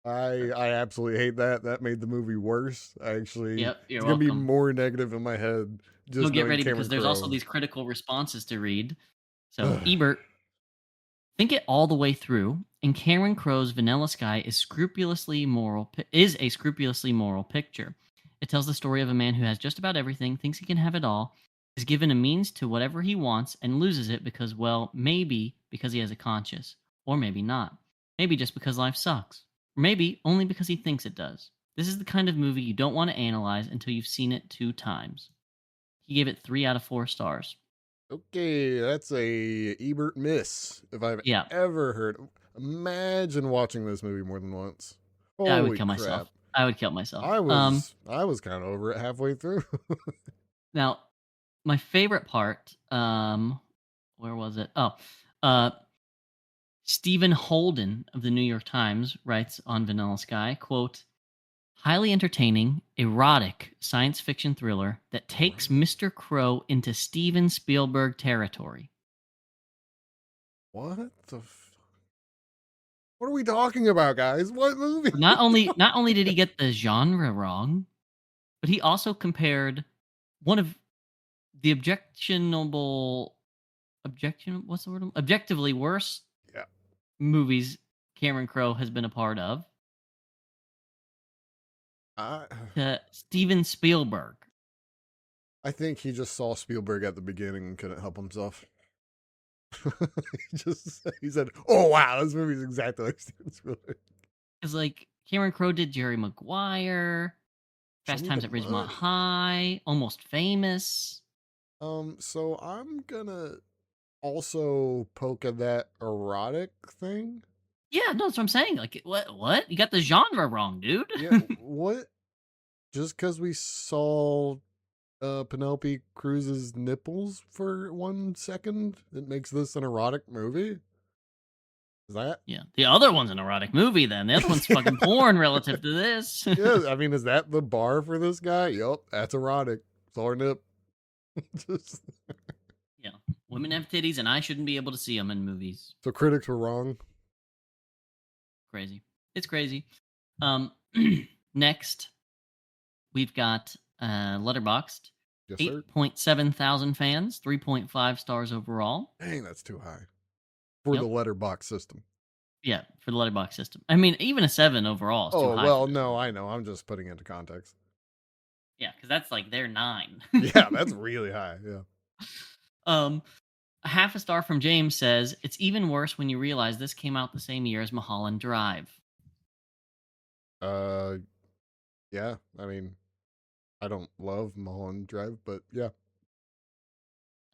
I absolutely hate that. That made the movie worse. I actually, Yep, you're it's gonna be welcome. more negative in my head So just get knowing ready because Cameron there's also Crowe. these critical responses to read. So Ebert, think it all the way through, and Cameron Crowe's Vanilla Sky is a scrupulously moral picture. It tells the story of a man who has just about everything, thinks he can have it all, is given a means to whatever he wants, and loses it because, well, maybe because he has a conscience, or maybe not. Maybe just because life sucks, or maybe only because he thinks it does. This is the kind of movie you don't want to analyze until you've seen it 2 times. He gave it 3 out of 4 stars. Okay, that's a Ebert miss if I've Yeah, ever heard. Imagine watching this movie more than once. I would Holy kill crap. myself. I would kill myself. I was kind of over it halfway through. Now, my favorite part, where was it? Oh, uh, Stephen Holden of the New York Times writes on Vanilla Sky, quote, highly entertaining, erotic science fiction thriller that takes Right. Mr. Crow into Steven Spielberg territory. What the what are we talking about, guys? What movie? Not only did he get the genre wrong, but he also compared one of the what's the word? Objectively worse Yeah. movies Cameron Crowe has been a part of I to Steven Spielberg. I think he just saw Spielberg at the beginning and couldn't help himself. He said, "Oh wow, this movie's exactly like Steven Spielberg." Because like Cameron Crowe did Jerry Maguire, Show Fast me the Times at Ridgemont money. High, Almost Famous. So I'm gonna also poke at that erotic thing. Yeah, no, that's what I'm saying. Like, what? What? You got the genre wrong, dude. Yeah, what? Just because we saw Penelope Cruz's nipples for 1 second, it makes this an erotic movie? Is that? Yeah, the other one's an erotic movie. Then the other one's fucking porn relative to this. Yeah, I mean, is that the bar for this guy? Yup, that's erotic. Saw her nip. Just, Yeah, women have titties, and I shouldn't be able to see them in movies. so critics were wrong. Crazy. It's crazy. Um, next we've got Letterboxd, Yes, sir. 8.7 thousand fans, 3.5 stars overall. Dang, that's too high for the Yep. letterbox system. Yeah, for the Letterboxd system. I mean, even a 7 overall is too Oh, high for well, this no, movie. I know. I'm just putting it into context. Yeah, because that's like their 9. Yeah, that's really high. Yeah. um, a half a star from James says it's even worse when you realize this came out the same year as Mulholland Drive. Uh, yeah. I mean, I don't love Mulholland Drive, but yeah.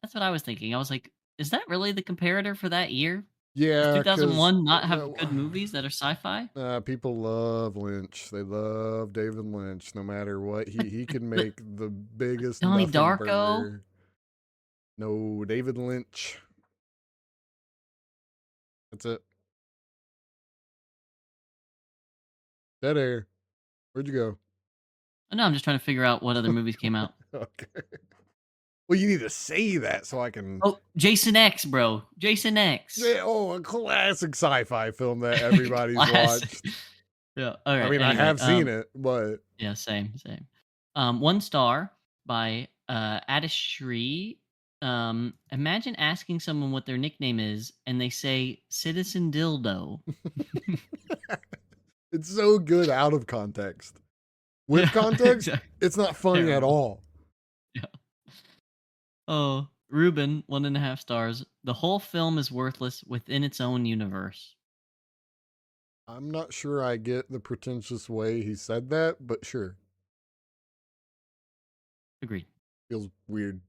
That's what I was thinking. I was like, is that really the comparator for that year? Does Yeah, because 2001 not have no, good movies that are sci-fi? people love Lynch. They love David Lynch. No matter what, he can make the biggest Donnie nothing Darko? burger. No, David Lynch. That's it. Dead air. Where'd you go? Oh, no, I'm just trying to figure out what other movies came out. Okay. Well, you need to say that so I can. Oh, Jason X, bro. Jason X. Yeah, oh, a classic sci-fi film that everybody's Classic. watched. Yeah. All right. I mean, I Anyway, have seen it, but yeah, same. 1 star by Adishri. Imagine asking someone what their nickname is, and they say Citizen Dildo. it's so good out of context. With Yeah, context, exactly. it's not funny at Terrible. all. Yeah. Oh, Ruben, 1.5 stars. The whole film is worthless within its own universe. I'm not sure I get the pretentious way he said that, but sure. Agreed. Feels weird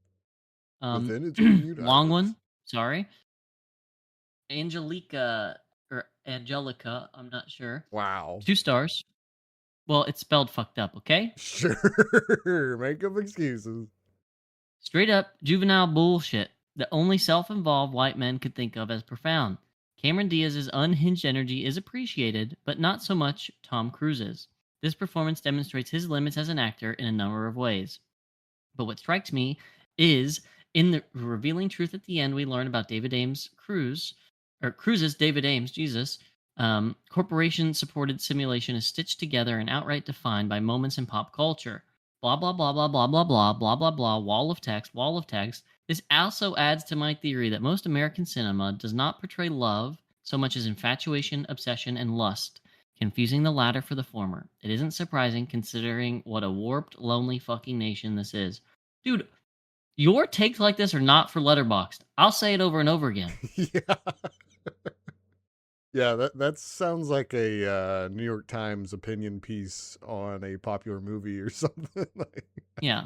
Um, within its own long universe. one. Sorry. Angelica, I'm not sure. Wow. 2 stars. Well, it's spelled fucked up, okay? Sure. Make up excuses. Straight up juvenile bullshit that only self involved white men could think of as profound. Cameron Diaz's unhinged energy is appreciated, but not so much Tom Cruise's. This performance demonstrates his limits as an actor in a number of ways. But what strikes me is in the revealing truth at the end, we learn about David Ames Cruz, or Cruz's David Ames, Jesus, Corporation-supported simulation is stitched together and outright defined by moments in pop culture. Blah, blah, blah, blah, blah, blah, blah, blah, blah, blah, wall of text, wall of text. This also adds to my theory that most American cinema does not portray love so much as infatuation, obsession, and lust, confusing the latter for the former. It isn't surprising considering what a warped, lonely fucking nation this is. Dude, your takes like this are not for Letterboxd. I'll say it over and over again. Yeah. Yeah, that sounds like a New York Times opinion piece on a popular movie or something. Yeah.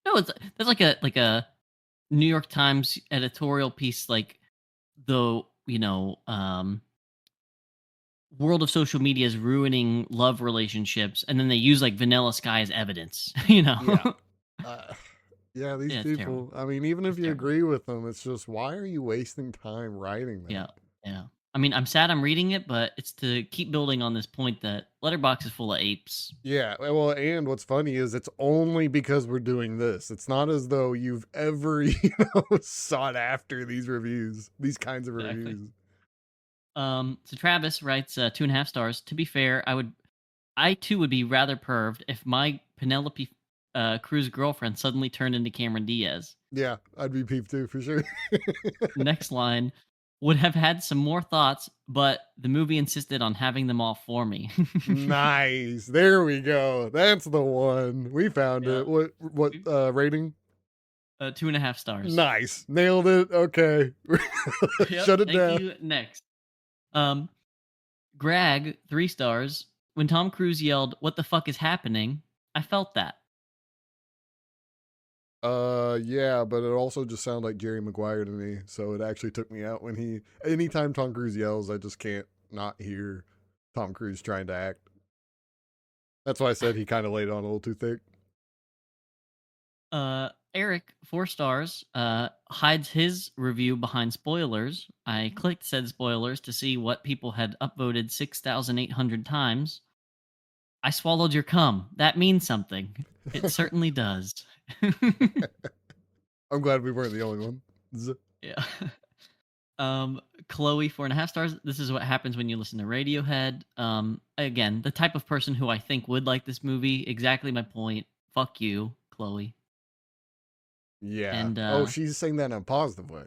No, that's like a New York Times editorial piece, like the world of social media is ruining love relationships, and then they use like Vanilla Sky as evidence. Yeah. Yeah, these Yeah, it's terrible. people, I mean, even if It's you terrible. agree with them, it's just, why are you wasting time writing Yeah, that? yeah. I mean, I'm sad I'm reading it, but it's to keep building on this point that Letterbox is full of apes. Yeah, well, and what's funny is it's only because we're doing this. It's not as though you've ever, sought after these reviews, these kinds of Exactly. reviews. So Travis writes 2.5 stars. To be fair, I too would be rather perved if my Penelope Cruz girlfriend suddenly turned into Cameron Diaz. Yeah, I'd be peeved too, for sure. Next line, would have had some more thoughts, but the movie insisted on having them all for me. Nice. There we go. That's the one. We found Yeah. it. What rating? 2.5 stars. Nice. Nailed it. Okay. Yep, Shut it thank down. you. Next. Greg, 3 stars. When Tom Cruise yelled, "What the fuck is happening?" I felt that. Yeah, but it also just sounded like Jerry Maguire to me, so it actually took me out when anytime Tom Cruise yells, I just can't not hear Tom Cruise trying to act. That's why I said he kind of laid on a little too thick. Eric, 4 stars, hides his review behind spoilers. I clicked said spoilers to see what people had upvoted 6,800 times. I swallowed your cum. That means something. It certainly does. I'm glad we weren't the only one. Yeah. Chloe, 4.5 stars. This is what happens when you listen to Radiohead. Again, the type of person who I think would like this movie. Exactly my point. Fuck you, Chloe. Yeah. And Oh, she's saying that in a positive way.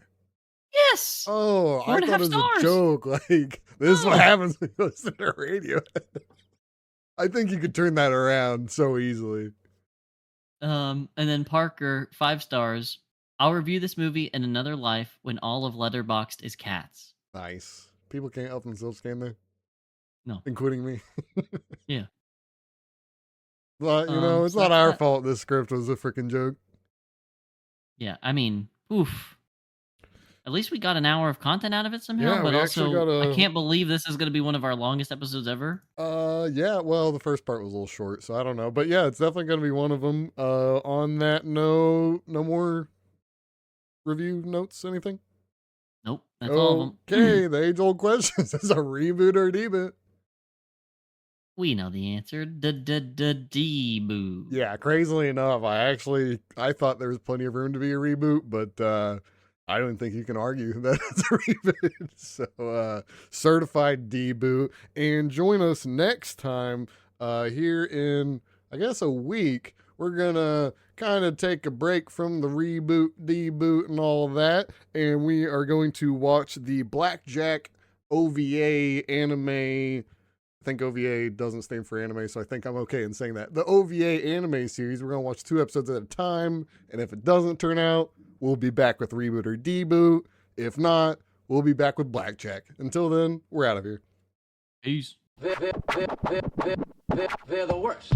yes. Oh, Four I and a thought half it was stars. a joke. Like, this is what No. happens when you listen to radio. I think you could turn that around so easily. And then Parker, 5 stars. I'll review this movie in another life when all of Letterboxd is cats. Nice. People can't help themselves, can they? No. Including me. Yeah. But, it's So not that's our that. fault this script was a freaking joke. Yeah, I mean, oof. At least we got an hour of content out of it somehow, Yeah, but we actually also got I can't believe this is going to be one of our longest episodes ever. Yeah, well, the first part was a little short, so I don't know. But yeah, it's definitely going to be one of them. On that note, no more review notes, anything? Nope, that's all of them. Okay, the age-old question. Is this a reboot or a deboot? We know the answer. Deboot. Yeah, crazily enough, I thought there was plenty of room to be a reboot, but I don't think you can argue that it's a reboot. So certified deboot. And join us next time here in, I guess, a week. We're gonna kind of take a break from the reboot, deboot, and all that, and we are going to watch the Blackjack OVA anime. I think OVA doesn't stand for anime, so I think I'm okay in saying that. The OVA anime series, we're going to watch 2 episodes at a time, and if it doesn't turn out, we'll be back with Reboot or Deboot. If not, we'll be back with Blackjack. Until then, we're out of here. Peace. They're the worst.